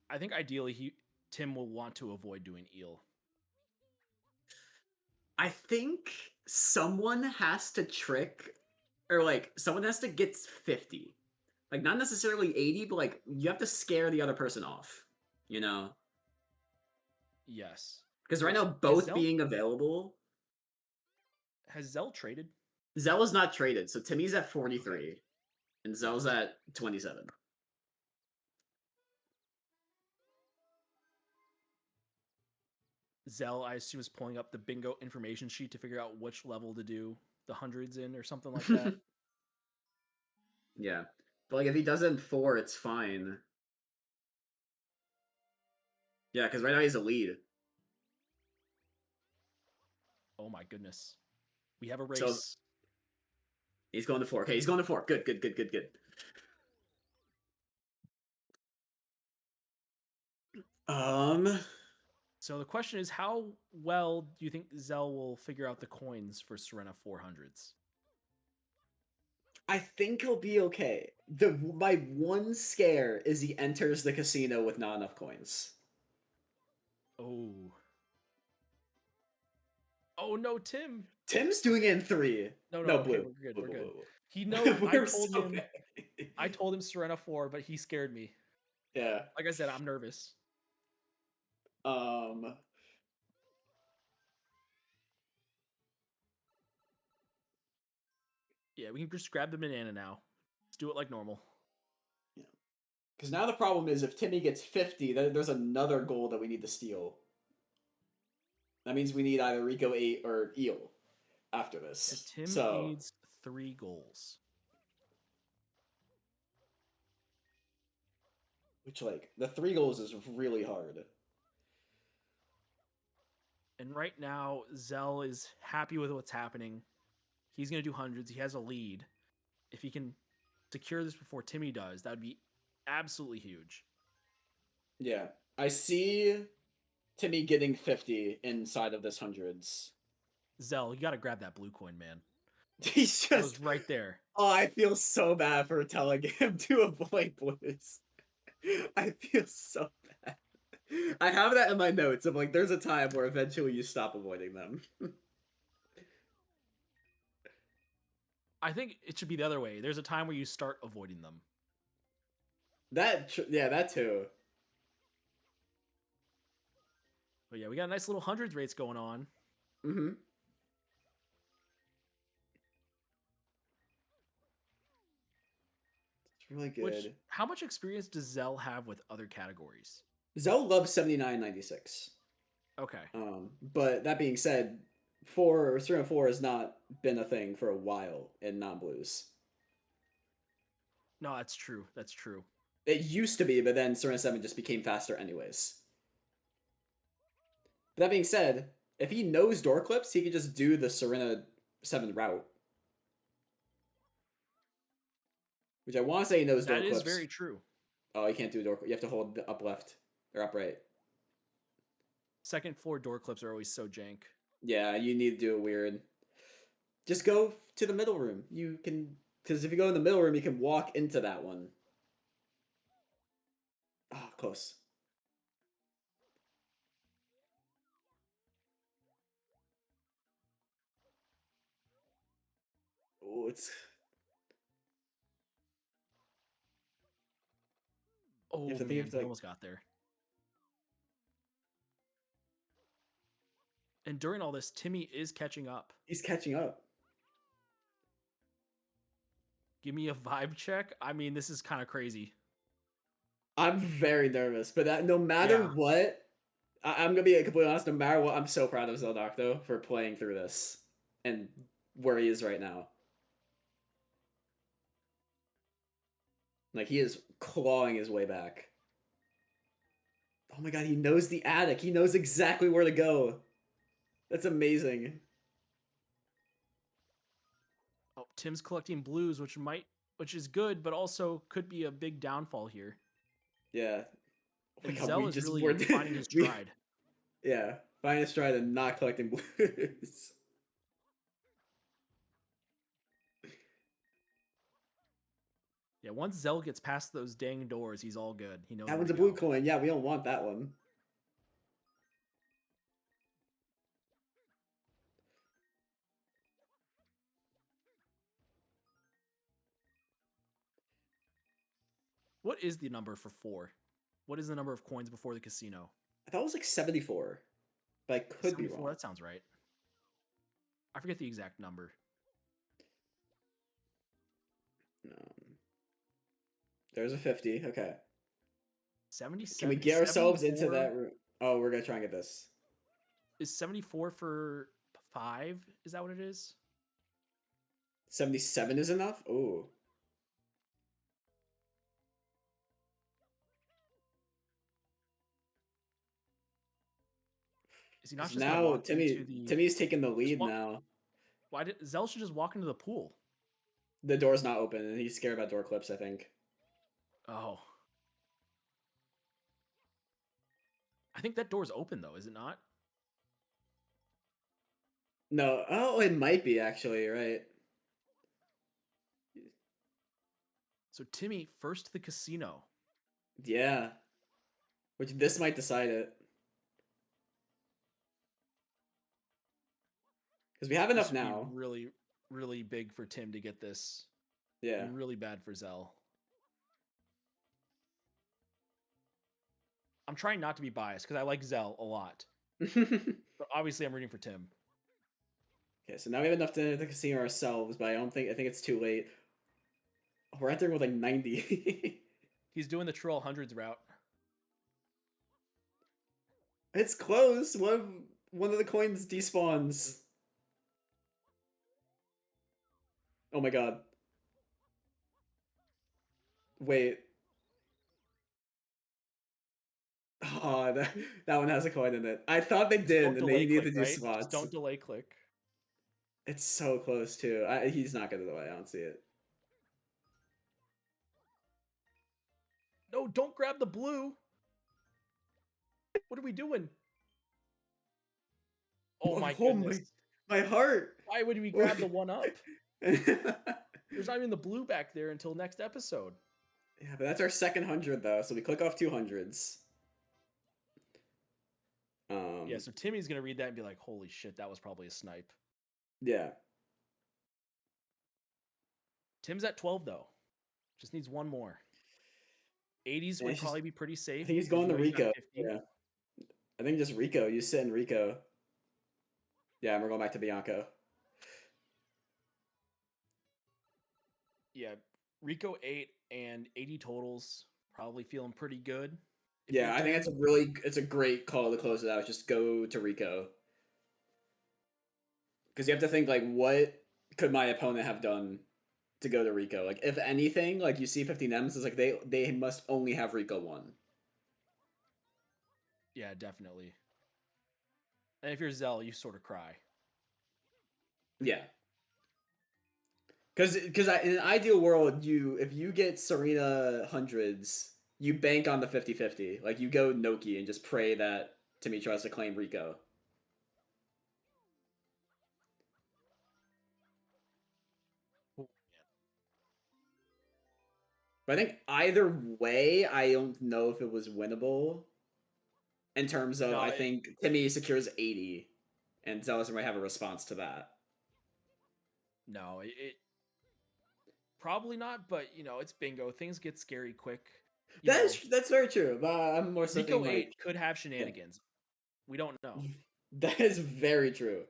A: I think ideally Tim will want to avoid doing eel.
B: I think someone has to trick, or like someone has to get 50. Like not necessarily 80, but like you have to scare the other person off. You know,
A: Yes.
B: because right
A: Which
B: now
A: is
B: both being available.
A: has Zell traded?
B: Zell is not traded, so Timmy's at
A: Okay.
B: 43, and Zell's
A: Yes.
B: at 27.
A: Zell, I assume, is pulling up the bingo information sheet to figure out which level to do the hundreds in or something like that.
B: Yeah. But like if he does it in 4, it's fine. Yeah, because right now he's a lead.
A: Oh my goodness. We have a
B: So
A: race.
B: he's going to 4. Okay, he's going to 4. Good, good, good, good, good. Um
A: So the question is, how well do you think Zell will figure out the coins for Serena 400s?
B: I think he'll be okay. The my one scare is he enters the casino with not enough coins.
A: Oh. Oh no, Tim.
B: Tim's doing it in 3.
A: No, no,
B: No,
A: okay,
B: blue.
A: we're good.
B: Blue,
A: We're
B: blue,
A: good.
B: blue, blue.
A: He know
B: We're so bad.
A: I told him Serena 4, but he scared me.
B: Yeah.
A: Like I said, I'm nervous.
B: Um.
A: Yeah, we can just grab the banana now. Let's do it like normal.
B: Yeah. Because now the problem is if Timmy gets 50, there's another goal that we need to steal. That means we need either Rico 8 or Eel after
A: Yeah,
B: this.
A: Tim
B: So,
A: needs 3 goals.
B: which like the 3 goals is really hard.
A: And right now, Zell is happy with what's happening. He's going to do hundreds. He has a lead. If he can secure this before Timmy does, that would be absolutely huge.
B: Yeah. I see Timmy getting 50 inside of this hundreds.
A: Zell, you got to grab that blue coin, man.
B: He's
A: It was
B: just
A: right there.
B: oh, I feel so bad for telling him to avoid blues. I feel so bad. I have that in my notes of like there's a time where eventually you stop avoiding them.
A: I think it should be the other way. There's a time where you start avoiding them.
B: Yeah, that too.
A: But yeah, we got a nice little hundreds rates going on.
B: Mm-hmm. It's really
A: Which,
B: good.
A: how much experience does Zell have with other categories?
B: Zell loves 7996.
A: Okay.
B: But that being said, four or 304 has not been a thing for a while in non-blues.
A: No, that's true. That's true.
B: It used to be, but then Serena 7 just became faster anyways. But that being said, if he knows door clips, he could just do the Serena 7 route. Which I want to say he knows door
A: That is very
B: clips.
A: true.
B: Oh, you can't do a door clip. You have to hold the up left or up right.
A: Second floor door clips are always so jank.
B: Yeah, you need to do it weird. Just go to the middle room. You can, because if you go in the middle room, you can walk into that one. Ah, oh, close. Oh, it's. You have
A: Oh
B: to think you have
A: man,
B: to
A: he
B: like.
A: almost got there. And during all this, Timmy is catching up.
B: He's catching up.
A: Give me a vibe check. I mean, this is kind of crazy.
B: I'm very nervous, but that no matter
A: Yeah.
B: what, I'm gonna be completely honest. No matter what, I'm so proud of Zeldocto for playing through this and where he is right now. Like he is clawing his way back. Oh my god, he knows the attic. He knows exactly where to go. That's amazing.
A: Oh, Tim's collecting blues, which is good, but also could be a big downfall here.
B: Yeah. Oh my
A: And
B: god,
A: Zell
B: we
A: is
B: just
A: really
B: were
A: finding his
B: we
A: stride.
B: yeah, finding a stride and not collecting blues.
A: Yeah, once Zell gets past those dang doors, he's all good. He knows
B: That
A: where
B: one's
A: to
B: a blue
A: go.
B: coin. Yeah, we don't want that one.
A: What is the number for 4? What is the number of coins before the casino?
B: I thought it was like 74, but I could be
A: 74,
B: wrong.
A: that sounds right. I forget the exact number.
B: Um, there's a 50. Okay. Can we
A: 77
B: get ourselves into
A: 74
B: that room? Oh, we're gonna try and get this.
A: is 74 for 5? Is that what it is?
B: 77 is enough? Ooh.
A: Is he not
B: Because
A: just going to
B: now
A: walk into the
B: Timmy's taking the
A: just
B: lead
A: walk
B: now.
A: why did Zell should just walk into the pool?
B: The door's not open, and he's scared about door clips, I think.
A: Oh. I think that door's open though, is it not?
B: No, oh, it might be actually, right?
A: So Timmy first to the casino.
B: Yeah. Which this might decide it. Because we have
A: This
B: enough
A: would be
B: now.
A: really, really big for Tim to get this.
B: Yeah.
A: and really bad for Zell. I'm trying not to be biased because I like Zell a lot, but obviously I'm rooting for Tim.
B: Okay, so now we have enough to the casino ourselves, but I think it's too late. We're entering with like 90.
A: He's doing the troll hundreds route.
B: It's close. One of the coins despawns. Oh my god. Wait. Oh, that one has a coin in it. I thought they
A: Just
B: did,
A: don't
B: and they
A: delay
B: needed
A: click,
B: to do
A: right? Just
B: spots.
A: don't delay click.
B: It's so close too. He's not gonna delay. I don't see it.
A: No, don't grab the blue. What are we doing? Oh my
B: Oh
A: goodness.
B: my heart.
A: Why would we grab the one up? There's not even the blue back there until next episode.
B: Yeah, but that's our second 100 though, so we click off 200s.
A: Yeah, so Timmy's gonna read that and be like, holy shit, that was probably a snipe.
B: Yeah.
A: Tim's at 12 though. Just needs one more. 80s
B: And
A: would
B: it's just
A: probably be pretty
B: I
A: safe
B: think he's
A: because
B: going
A: you
B: to
A: know he's got
B: Rico.
A: 50.
B: Yeah. I think just Rico. You sit in Rico. Yeah, and we're going back to Bianco.
A: Yeah, Rico 8 and 80 totals. Probably feeling pretty good. If
B: Yeah,
A: you
B: I think
A: can.
B: it's a great call to close it out. Just go to Rico. Because you have to think like what could my opponent have done to go to Rico? Like if anything, like you see 15Ms is like they must only have Rico 1.
A: Yeah, definitely. And if you're Zell, you sort of cry.
B: Yeah. Because in an ideal world, you if you get Serena hundreds, you bank on the 50-50. Like you go Noki and just pray that Timmy tries to claim Rico.
A: Oh,
B: But I think either way, I don't know if it was winnable. In terms of,
A: no,
B: I think Timmy secures 80, and Zealous might have a response to that.
A: it probably not. But you know, it's bingo. Things get scary quick. You
B: That
A: know,
B: is that's very true. But I'm more so
A: Rico
B: thinking
A: 8
B: like,
A: could have
B: yeah,
A: shenanigans. We don't know.
B: that is very true.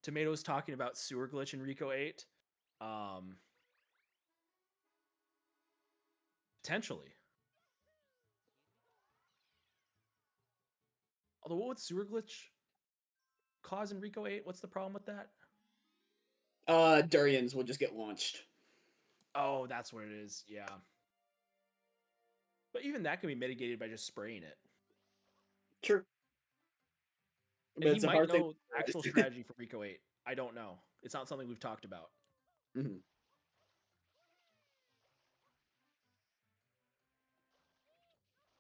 A: Tomatoes talking about sewer glitch in Rico 8. Um, Potentially. Although, what would sewer glitch cause in Rico 8? What's the problem with that?
B: Durians will just get launched.
A: Oh, that's what it is. Yeah. But even that can be mitigated by just spraying it.
B: True,
A: And
B: but
A: he
B: it's a
A: might
B: hard thing.
A: know actual strategy for Rico 8. I don't know. It's not something we've talked about.
B: Mm-hmm.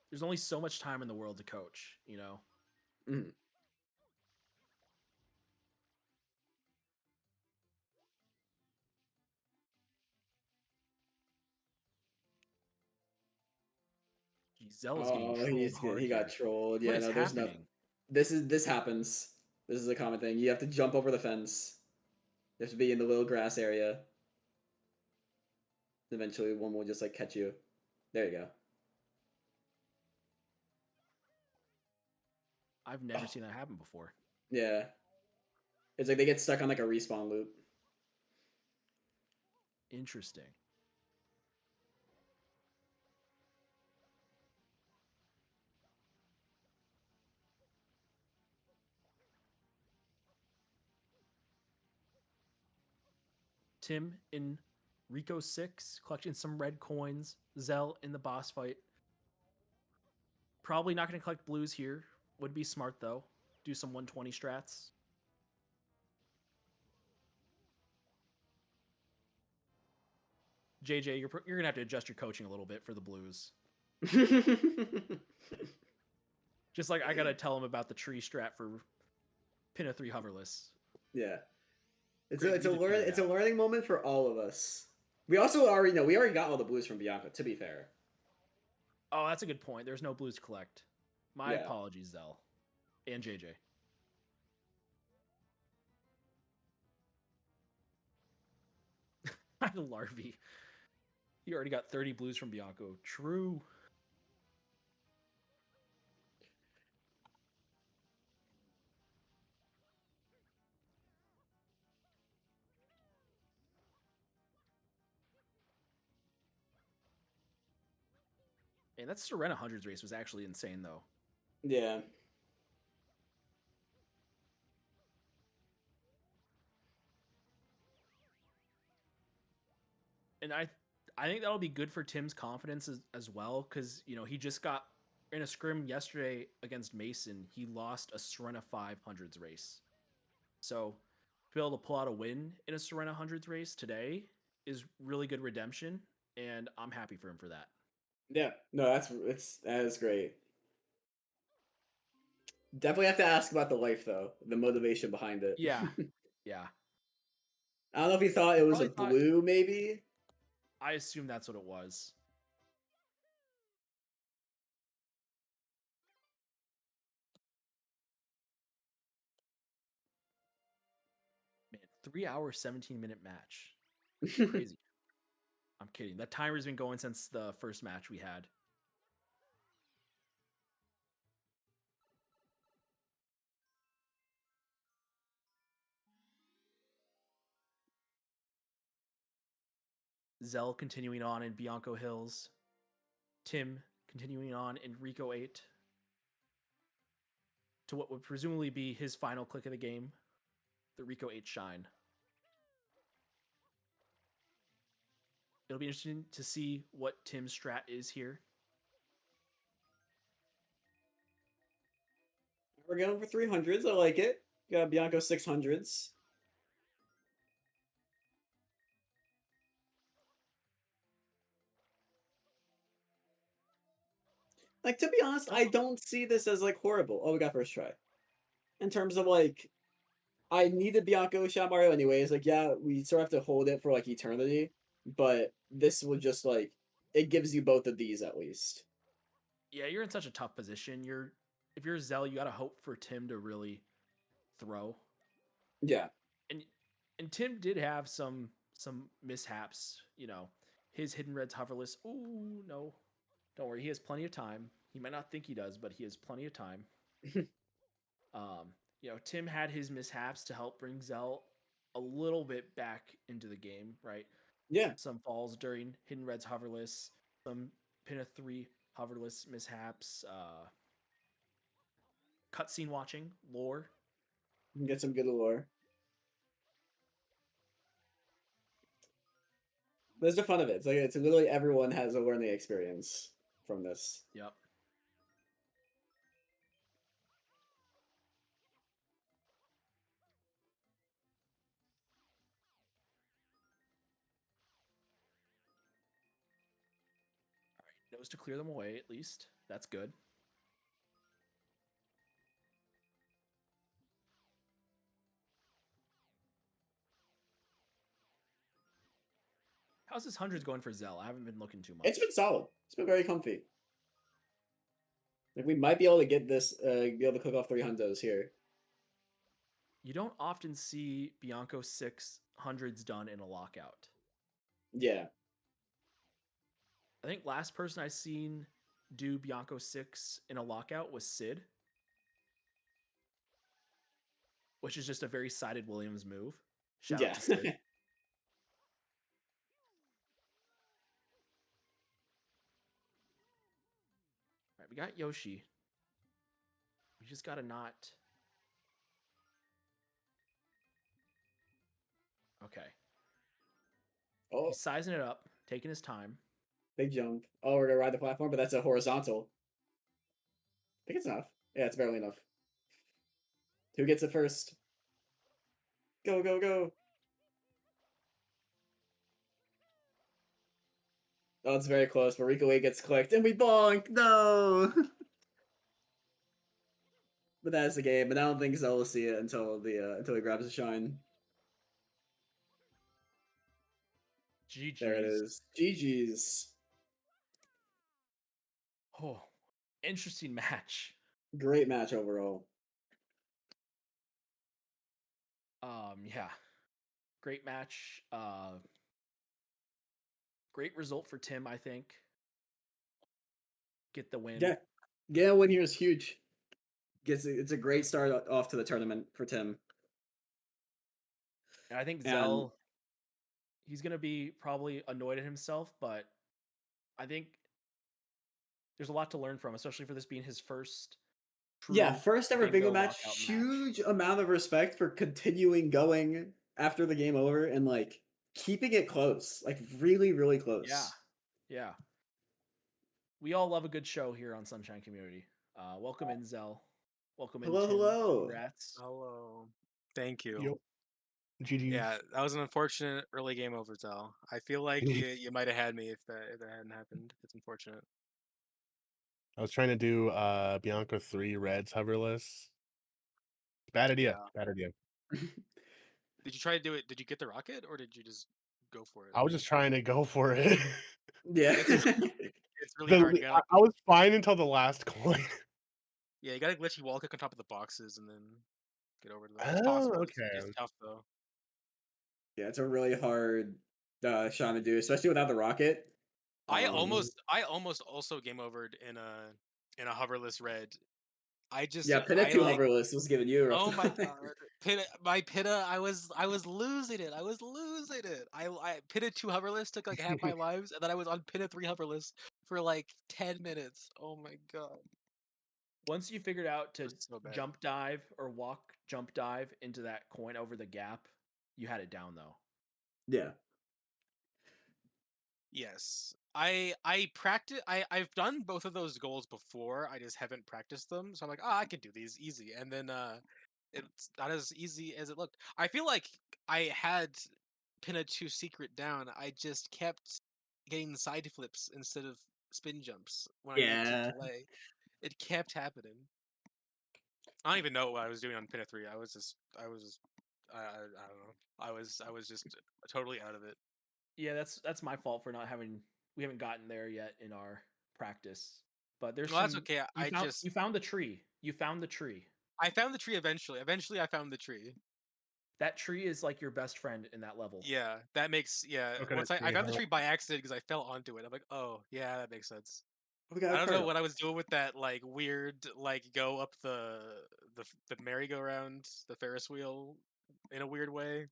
A: There's only so much time in the world to coach, you know?
B: Mm-hmm.
A: Geez, Zell is getting
B: Oh,
A: trolled hard
B: he got
A: here.
B: trolled.
A: What
B: Yeah,
A: is
B: no, there's nothing.
A: happening?
B: This happens. This is a common thing. You have to jump over the fence. You have to be in the little grass area. Eventually, one will just like catch you. There you go.
A: I've never
B: Oh,
A: seen that happen before.
B: yeah. It's like they get stuck on like a respawn loop.
A: Interesting. Tim in Rico 6, collecting some red coins. Zell in the boss fight. Probably not going to collect blues here. Would be smart, though. Do some 120 strats. JJ, you're going to have to adjust your coaching a little bit for the blues. Just like I got to tell him about the tree strat for pin a 3 hoverless.
B: Yeah.
A: Great, we just figured it
B: It's a
A: out.
B: learning moment for all of us. We also already know we already got all the blues from Bianca, to be fair.
A: Oh, that's a good point. There's no blues to collect. My
B: Yeah.
A: apologies, Zell. And JJ. Larvey. He already got 30 blues from Bianco. True. And that Serena hundreds race was actually insane though.
B: Yeah.
A: And I think that'll be good for Tim's confidence as well, because he just got in a scrim yesterday against Mason. He lost a Serena 500s race, so to be able to pull out a win in a Serena hundreds race today is really good redemption, and I'm happy for him for that.
B: Yeah. No, that is great. Definitely have to ask about the life though, the motivation behind it.
A: Yeah, yeah.
B: I don't know if he thought
A: He
B: it was a
A: probably thought.
B: blue, maybe.
A: I assume that's what it was. Man, 3 hour 17-minute match. Crazy. I'm kidding. That timer's been going since the first match we had. Zell continuing on in Bianco Hills. Tim continuing on in Rico 8 to what would presumably be his final click of the game, the Rico 8 Shine. It'll be interesting to see what Tim's strat is here.
B: We're going for 300s. I like it. Got Bianco 600s. Like, to be honest, I don't see this as like horrible. Oh, we got first try. In terms of like, I needed Bianco shot Mario anyways. Like, yeah, we sort of have to hold it for like eternity, but this will just like it gives you both of these at least.
A: Yeah, you're in such a tough position. If you're Zell, you got to hope for Tim to really throw.
B: Yeah.
A: And Tim did have some mishaps, His hidden reds hoverless. Ooh, no. Don't worry, he has plenty of time. He might not think he does, but he has plenty of time. Tim had his mishaps to help bring Zell a little bit back into the game, right?
B: Yeah.
A: Some falls during Hidden Red's hoverless, some Pinna 3 hoverless mishaps, cutscene watching, lore.
B: You can get some good lore. There's the fun of it. It's literally everyone has a learning experience from this.
A: Yep. All right. Knows to clear them away at least. That's good. How's this hundreds going for Zell? I haven't been looking too
B: It's been
A: much.
B: solid. It's been very comfy. Like we might be able to get this, be able to cook off 300s here.
A: You don't often see Bianco 6 hundreds done in a lockout.
B: Yeah.
A: I think last person I seen do Bianco 6 in a lockout was Sid, which is just a very sided Williams move. Shout out
B: Yeah.
A: to Sid. All right, we got Yoshi. We just gotta not. Okay.
B: Oh,
A: He's sizing it up, taking his time.
B: big jump. Oh, we're gonna ride the platform, but that's a horizontal. I think it's enough. Yeah, it's barely enough. Who gets it first? Go, go, go. Oh, it's very close. But Rico 8 gets clicked, and we bonk! No! But that's the game, but I don't think Zell will see it until he grabs a shine. There it
A: GG's.
B: is. GG's.
A: Oh, interesting match.
B: Great match overall.
A: Yeah, great match. Great result for Tim, I think. Get the win.
B: Yeah, yeah, win here is huge. It's a great start off to the tournament for Tim.
A: And I think
B: And
A: Zell, he's going to be probably annoyed at himself, but I think there's a lot to learn from, especially for this being his first
B: yeah,
A: true
B: first ever bingo
A: bingo
B: match,
A: lockout match.
B: huge amount of respect for continuing going after the game over and like keeping it close, like really, really
A: Yeah.
B: close.
A: Yeah. We all love a good show here on Sunshine Community. Welcome in, Zell. Welcome in,
B: Hello,
A: Tim.
B: hello.
A: Congrats.
C: Hello. Thank you.
D: Yep. GG's.
C: Yeah, that was an unfortunate early game overtell. I feel like you might have had me if that hadn't happened. It's unfortunate.
D: I was trying to do Bianca 3 Reds hoverless. Bad idea.
C: Yeah.
D: Bad idea.
C: Did you try to do it? Did you get the rocket or did you just go for it?
D: I was just trying to go for it.
B: Yeah.
C: It's really hard. You gotta
D: I was fine until the last coin.
C: yeah, you gotta glitchy wall kick on top of the boxes and then get over to them. It's
D: Oh,
C: possible. It's
D: okay.
C: tough though.
B: Yeah, it's a really hard shot to do, especially without the rocket.
C: I almost also game overed in a hoverless red.
B: Yeah, Pit
C: I
B: 2
C: like
B: hoverless was giving you a rough
C: Oh my
B: time.
C: god. My Pitta, I was losing it. I was losing it. I Pitta 2 hoverless took like half my lives, and then I was on Pitta 3 hoverless for like 10 minutes. Oh my god.
A: Once you figured out
C: It
A: to
C: was so bad.
A: jump dive or walk jump dive into that coin over the gap, you had it down though.
B: Yeah.
C: Yes. I've done both of those goals before. I just haven't practiced them. So I'm like, "Oh, I can do these easy." And then it's not as easy as it looked. I feel like I had Pinna 2 secret down. I just kept getting side flips instead of spin jumps when I needed to
B: Yeah.
C: delay. It kept happening. I don't even know what I was doing on Pinna 3. I don't know. I was just totally out of it.
A: Yeah, that's my fault for not having we haven't gotten there yet in our practice. But there's
C: Well, that's
A: some
C: okay.
A: you found the tree. You found the tree.
C: I found the tree eventually. Eventually, I found the tree.
A: That tree is like your best friend in that level.
C: Yeah, that makes yeah.
D: Look at
C: Once
D: it,
C: I
D: see,
C: found the
D: huh?
C: tree by accident because I fell onto it. I'm like, oh yeah, that makes sense.
B: We got
C: I
B: a
C: don't know
B: card.
C: what I was doing with that like weird like go up the merry-go-round, the Ferris wheel in a weird way.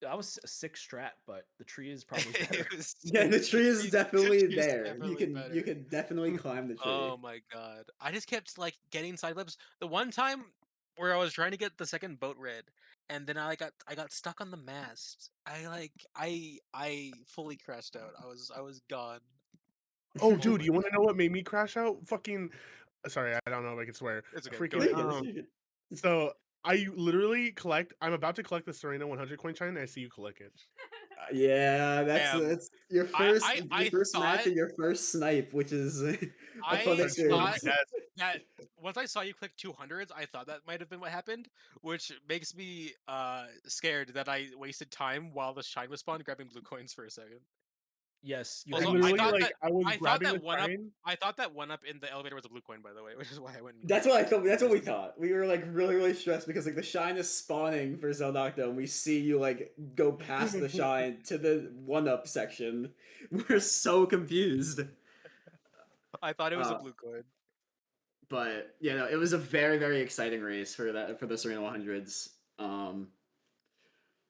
A: That was a sick strat, but the tree is probably
C: It
A: better.
C: was
B: Yeah, the tree is
C: the
B: definitely
C: tree's
B: there.
C: definitely
B: You
C: better.
B: can definitely climb the
C: Oh
B: tree.
C: my god. I just kept like getting side flips. The one time where I was trying to get the second boat red and then I got stuck on the mast. I fully crashed out. I was gone.
D: Oh,
C: Oh
D: dude,
C: my
D: you want to know
C: god.
D: what made me crash out? Fucking. Sorry, I don't know if I can swear.
C: It's okay. Go
D: Freaking.
B: Yeah,
C: ahead.
B: you get it.
D: So I literally collect. I'm about to collect the Serena 100 coin chime, and I see you collect it.
B: Yeah,
C: I am
B: that's your
C: I
B: first match
C: thought
B: and your first snipe, which is a fun
C: I
D: Started shitting on my
C: thought
B: experience.
D: desk.
C: that once I saw you click 200s, I thought that might have been what happened, which makes me scared that I wasted time while the shine was spawned grabbing blue coins for a second.
A: Yes, you
D: I
A: had
C: Also,
A: to use
D: literally
A: the
D: like I was
C: I thought
D: grabbing
C: that
D: the
C: one up
D: chime.
C: I thought that one up in the elevator was a blue coin, by the way, which is why I went and
B: That's what I thought. That's what we
C: used it.
B: thought. We were like really, really stressed because like the shine is spawning for Zeldocto, and we see you like go past the shine to the one up section. We're so confused.
C: I thought it was a
B: Uh,
C: blue coin.
B: but yeah, no, it was a very, very exciting race for that for the Serena 100s.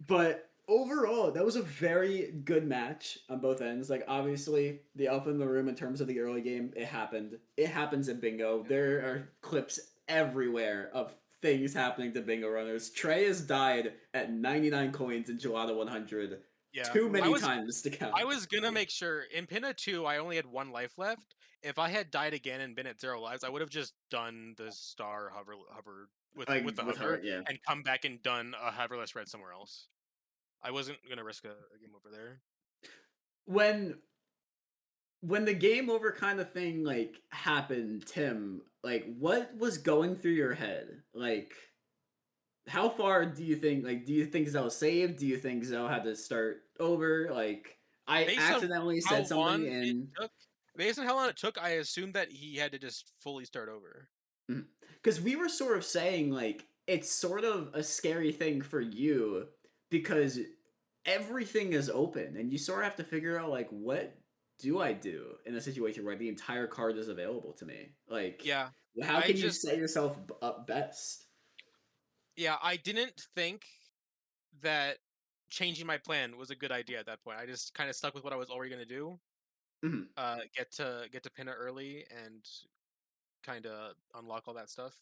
B: But overall, that was a very good match on both ends. Like obviously, the elephant in the room in terms of the early game, it happened. It happens in bingo.
C: Yep.
B: There are clips everywhere of things happening to bingo runners. Trey has died at 99 coins in Gelato 100
C: Yeah.
B: too
C: I
B: many
C: was
B: times to
C: I
B: count.
C: was gonna make sure in Pinna 2 I only had 1 life left. If I had died again and been at 0 lives, I would have just done the star hover with
B: Like
C: the
B: with
C: hover
B: her, yeah.
C: and come back and done a hoverless red somewhere else. I wasn't gonna risk a game over there.
B: When the game over kind of thing like happened, Tim, like what was going through your head? Like how far do you think do you think Zell saved? Do you think Zell had to start over? Like I
C: Based on
B: accidentally
C: how
B: said something
C: long it
B: and
C: took, based on how long it took, I assumed that he had to just fully start over.
B: because we were sort of saying like it's sort of a scary thing for you because everything is open, and you sort of have to figure out like what do I do in a situation where the entire card is available to me? Like,
C: Yeah,
B: how
C: I
B: can you
C: just
B: set yourself up best?
C: I didn't think that changing my plan was a good idea at that point. I just kind of stuck with what I was already gonna do.
B: Mhm.
C: Get to pin it early and kind of unlock all that stuff.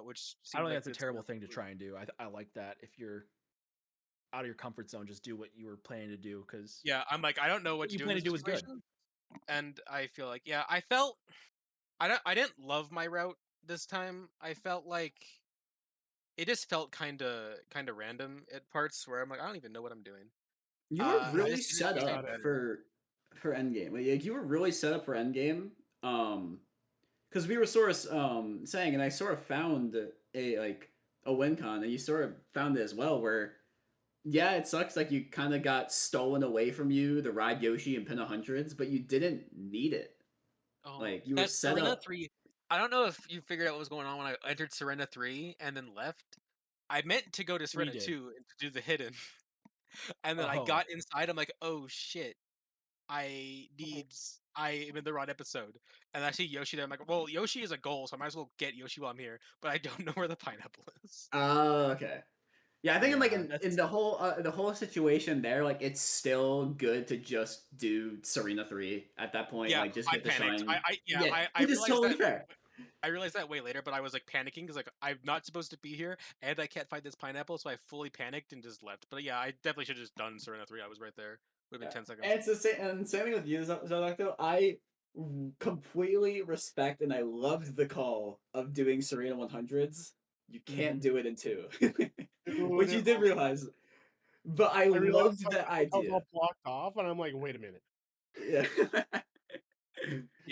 C: Which
A: I don't
C: seemed
A: think
C: like
A: that's a
C: good
A: terrible
C: stuff.
A: thing to try and do. I like that. If you're out of your comfort zone, just do what you were planning to do because
C: Yeah, I'm like I don't know what
A: what
C: to
A: you
C: do in
A: plan to
C: this
A: do is good.
C: situation, and I feel like I didn't love my route this time. I felt like it just felt kind of random at parts where I'm like I don't even know what I'm doing.
B: You were
C: I
B: really
C: just didn't
B: set
C: understand
B: up
C: better.
B: for endgame. Like you were really set up for endgame. Because we were sort of saying, and I sort of found a win con, and you sort of found it as well, where yeah, it sucks like you kind of got stolen away from you the ride Yoshi and Pinna hundreds, but you didn't need it.
C: Oh,
B: Like you were
C: that
B: set
C: Serena
B: up.
C: 3. I don't know if you figured out what was going on when I entered Serena 3 and then left. I meant to go to
A: We
C: Serena
A: did.
C: 2 and to do the hidden. And then I
A: Oh,
C: got inside. I'm like, oh shit. I am in the wrong episode. And I see Yoshi there. I'm like, well, Yoshi is a goal, so I might as well get Yoshi while I'm here. But I don't know where the pineapple is.
B: Oh, okay. Yeah, I think in like
A: yeah.
B: in
A: That's
B: the whole situation there, like it's still good to just do Serena 3 at that point,
C: Yeah,
B: like just
C: I
B: get the
C: panicked.
B: shine.
C: Yeah,
B: Yeah,
C: I
B: which is
C: realized
B: totally
C: that
B: fair.
C: I realized that way later, but I was like panicking because like I'm not supposed to be here and I can't find this pineapple, so I fully panicked and just left. But yeah, I definitely should have just done Serena 3. I was right there. Would have been
B: Yeah.
C: 10 seconds.
B: And it's the same and same thing with you, Zeldocto. Completely respect and I loved the call of doing Serena 100s. You can't
A: mhm.
B: do it in two.
D: Dude,
B: Which you did realize. But I
D: I realized
B: loved that
D: I was
B: idea.
D: all blocked off, and I'm like, wait a minute.
B: Yeah.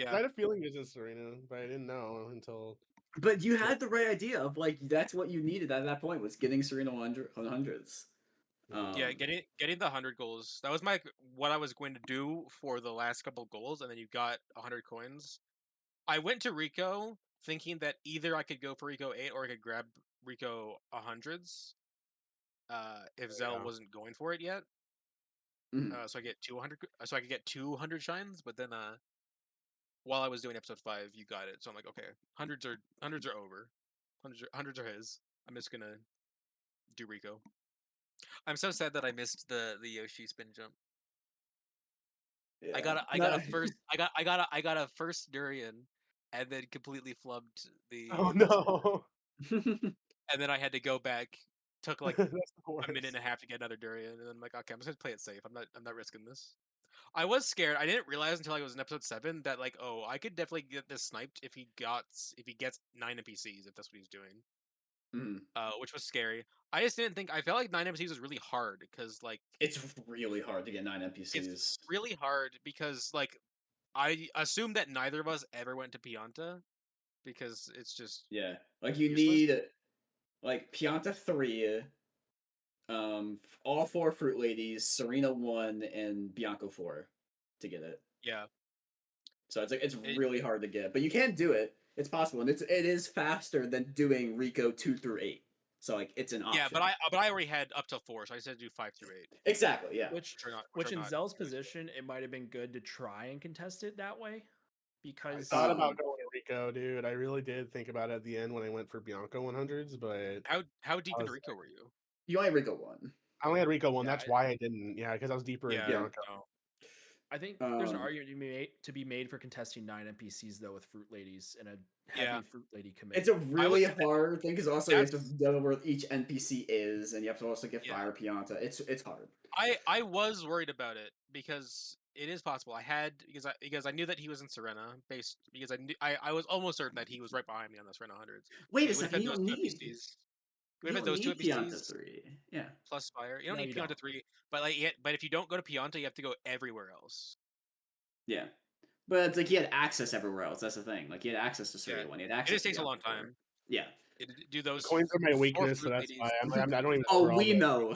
D: 'Cause I
C: Yeah,
D: had a feeling it was just Serena, but I didn't know until.
B: But you had the right idea of like that's what you needed at that point was getting Serena 100s.
D: Mhm.
C: yeah.
B: Um,
C: Getting the 100 goals. That was what I was going to do for the last couple goals, and then you got 100 coins. I went to Rico thinking that either I could go for Rico 8 or I could grab Rico 100s. If Zell
D: Yeah.
C: wasn't going for it yet.
B: mhm.
C: So I get 200. So I could get 200 shines, but then while I was doing episode 5, you got it. So I'm like, okay, hundreds are over. Hundreds are his. I'm just gonna do Rico. I'm so sad that I missed the Yoshi spin jump.
B: Yeah.
C: I got a
B: Not,
C: first I got a first durian, and then completely flubbed
D: Oh
C: the
D: no,
C: and then I had to go back. Took like
D: that's the
C: a minute
D: worst.
C: and a half to get another durian, and then I'm like, okay, I'm just gonna play it safe. I'm not risking this. I was scared. I didn't realize until I was in episode 7 that like, oh, I could definitely get this sniped if he gets 9 NPCs if that's what he's doing.
B: mhm.
C: Which was scary. I just didn't think I felt like 9 NPCs was really hard because like
B: It's really hard to get 9
C: it's
B: NPCs.
C: really hard because like I assume that neither of us ever went to Pianta because it's just
B: Yeah. Like you
C: useless.
B: need like Pianta 3, all four Fruit Ladies, Serena 1, and Bianco 4 to get it.
C: Yeah.
B: So it's like it's
C: It,
B: really hard to get, but you can do it. It's possible, and it is faster than doing Rico 2 through 8. So like it's an
C: yeah,
B: option.
C: but I already had up till 4, so I said do 5 through 8,
B: Exactly. Yeah.
C: which
A: Which
C: are
A: in
C: not
A: Zell's
C: good.
A: position, it might have been good to try and contest it that way
D: I
A: because
D: thought about
B: Um.
D: going to Rico, dude. I really did think about it at the end when I went for Bianca 100s, but
C: How deep
D: I
C: into
D: was
C: Rico were you?
B: You only Rico 1.
D: I only had Rico one.
A: yeah,
D: That's why I didn't. Yeah, because I was deeper in
C: Yeah,
B: Yeah.
D: Bianca.
C: no.
A: I think there's an
B: Um.
A: argument to be made for contesting 9 NPCs though with Fruit Ladies and a
C: Yeah.
A: heavy Fruit Lady
B: It's
A: commit.
B: a
C: I would
B: really
C: say that
B: hard thing because also you have to
C: that's
B: know where each NPC is, and you have to also get
C: yeah.
B: Fire Pianta. It's hard.
C: I was worried about it because it is possible. I had because I knew that he was in Serena based because I was almost certain that he was right behind me on the Serena hundreds.
B: Wait a
C: It would have
B: second.
C: been those two NPCs. It would
B: You
C: have been
B: don't
C: those two
B: need Pianta
C: NPCs
B: 3. Yeah.
C: plus fire. You don't
A: No,
C: need
A: you
C: Pianta
A: don't.
C: 3, but but if you don't go to Pianta, you have to go everywhere else.
B: Yeah. But it's like he had access everywhere else. That's the thing. Like he had access to
C: Yeah,
B: Serena 1. He had
C: it
B: access
C: just
B: to
C: takes a
B: Bianca
C: long
B: 4.
C: time.
B: Yeah.
C: Do those
D: Coins are my
C: four
D: weakness, so
C: fruit
D: that's why
C: ladies.
D: I don't even
B: Oh,
D: scroll.
B: we know.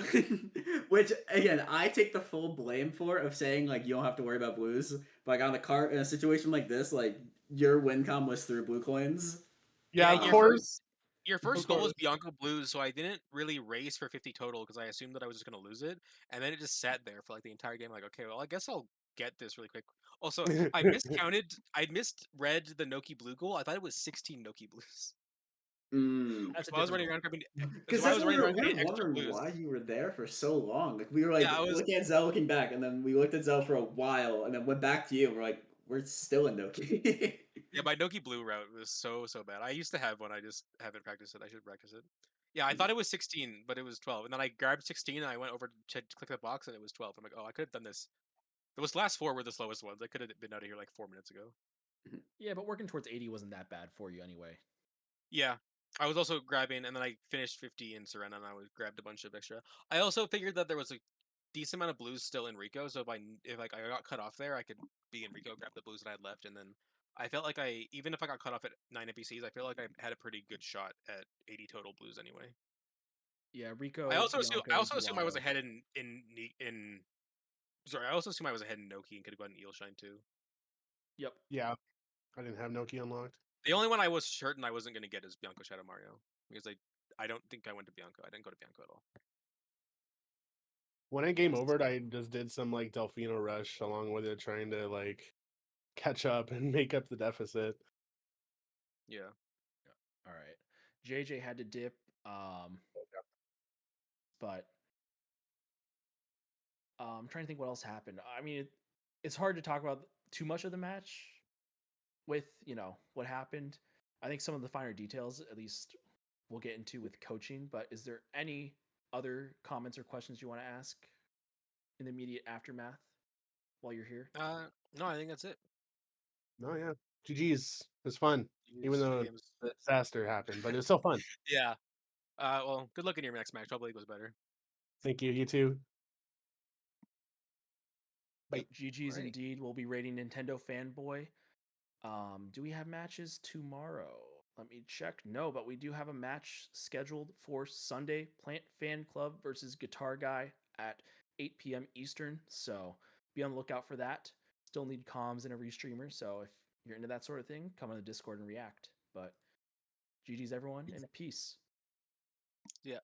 B: Which again, I take the full blame for of saying like you don't have to worry about blues. But like on the cart in a situation like this, like your win com was through blue coins.
D: Yeah,
C: Yeah,
D: of
C: your
B: Um,
C: first
D: course.
C: Your first
B: Of
C: goal was
B: course.
C: Bianco Blues, so I didn't really race for 50 total because I assumed that I was just gonna lose it, and then it just sat there for like the entire game. Like, okay, well, I guess I'll get this really quick. Also, I misread the Noki Blue goal. I thought it was 16 Noki Blues.
B: Mm.
A: That's a
C: So I was
A: different
C: running
A: goal.
C: around grabbing. That's
B: Because
C: why I
B: that's
C: was
B: what
C: running around
B: we
C: getting
B: were
C: extra
B: wondering
C: blues.
B: why you were there for so long. Like we were like
C: Yeah, I was.
B: looking at Zell, looking back, and then we looked at Zell for a while, and then went back to you. And we're like, we're still in Noki.
C: Yeah, my Noki Blue route was so bad. I used to have one. I just haven't practiced it. I should practice it. Yeah, I thought it was 16, but it was 12. And then I grabbed 16 and I went over to click the box and it was 12. I'm like, oh, I could have done this. Those last four were the slowest ones. I could have been out of here like 4 minutes ago.
A: Yeah, but working towards 80 wasn't that bad for you anyway.
C: Yeah. I was also grabbing, and then I finished 50 in Serena, and I grabbed a bunch of extra. I also figured that there was a decent amount of blues still in Rico, so if like I got cut off there, I could be in Rico, grab the blues that I had left, and then I felt like even if I got cut off at 9 NPCs, I feel like I had a pretty good shot at 80 total blues anyway.
A: Yeah,
C: I
A: Rico,
C: also assume
A: Bianco,
C: I was
A: Gelato.
C: ahead in sorry, I also assume I was ahead in Noki and could have gotten Eelshine too.
A: Yep.
D: Yeah, I didn't have Noki unlocked.
C: The only one I was certain I wasn't going to get is Bianco Shadow Mario because I don't think I went to Bianco. I didn't go to Bianco at all.
D: When I game overed, I just did some like Delfino rush along with it, trying to like catch up and make up the deficit.
C: Yeah.
A: All right. JJ had to dip, but I'm trying to think what else happened. I mean, it's hard to talk about too much of the match with, what happened. I think some of the finer details, at least, we'll get into with coaching. But is there any other comments or questions you want to ask in the immediate aftermath while you're here?
C: No, I think that's it.
D: Oh yeah, GG's. It was fun, even
C: GG's
D: though
C: games.
D: the disaster happened, but it was still fun.
C: Yeah. Well, good luck in your next match. Hopefully it goes better.
D: Thank you. You too. Bye.
A: Yep, GG's
C: Right.
A: indeed. We'll be rating Nintendo Fanboy. Do we have matches tomorrow? Let me check. No, but we do have a match scheduled for Sunday. Plant Fan Club versus Guitar Guy at 8 p.m. Eastern. So be on the lookout for that. Still need comms in every streamer. So if you're into that sort of thing, come on the Discord and react. But GG's everyone and peace.
C: Yeah.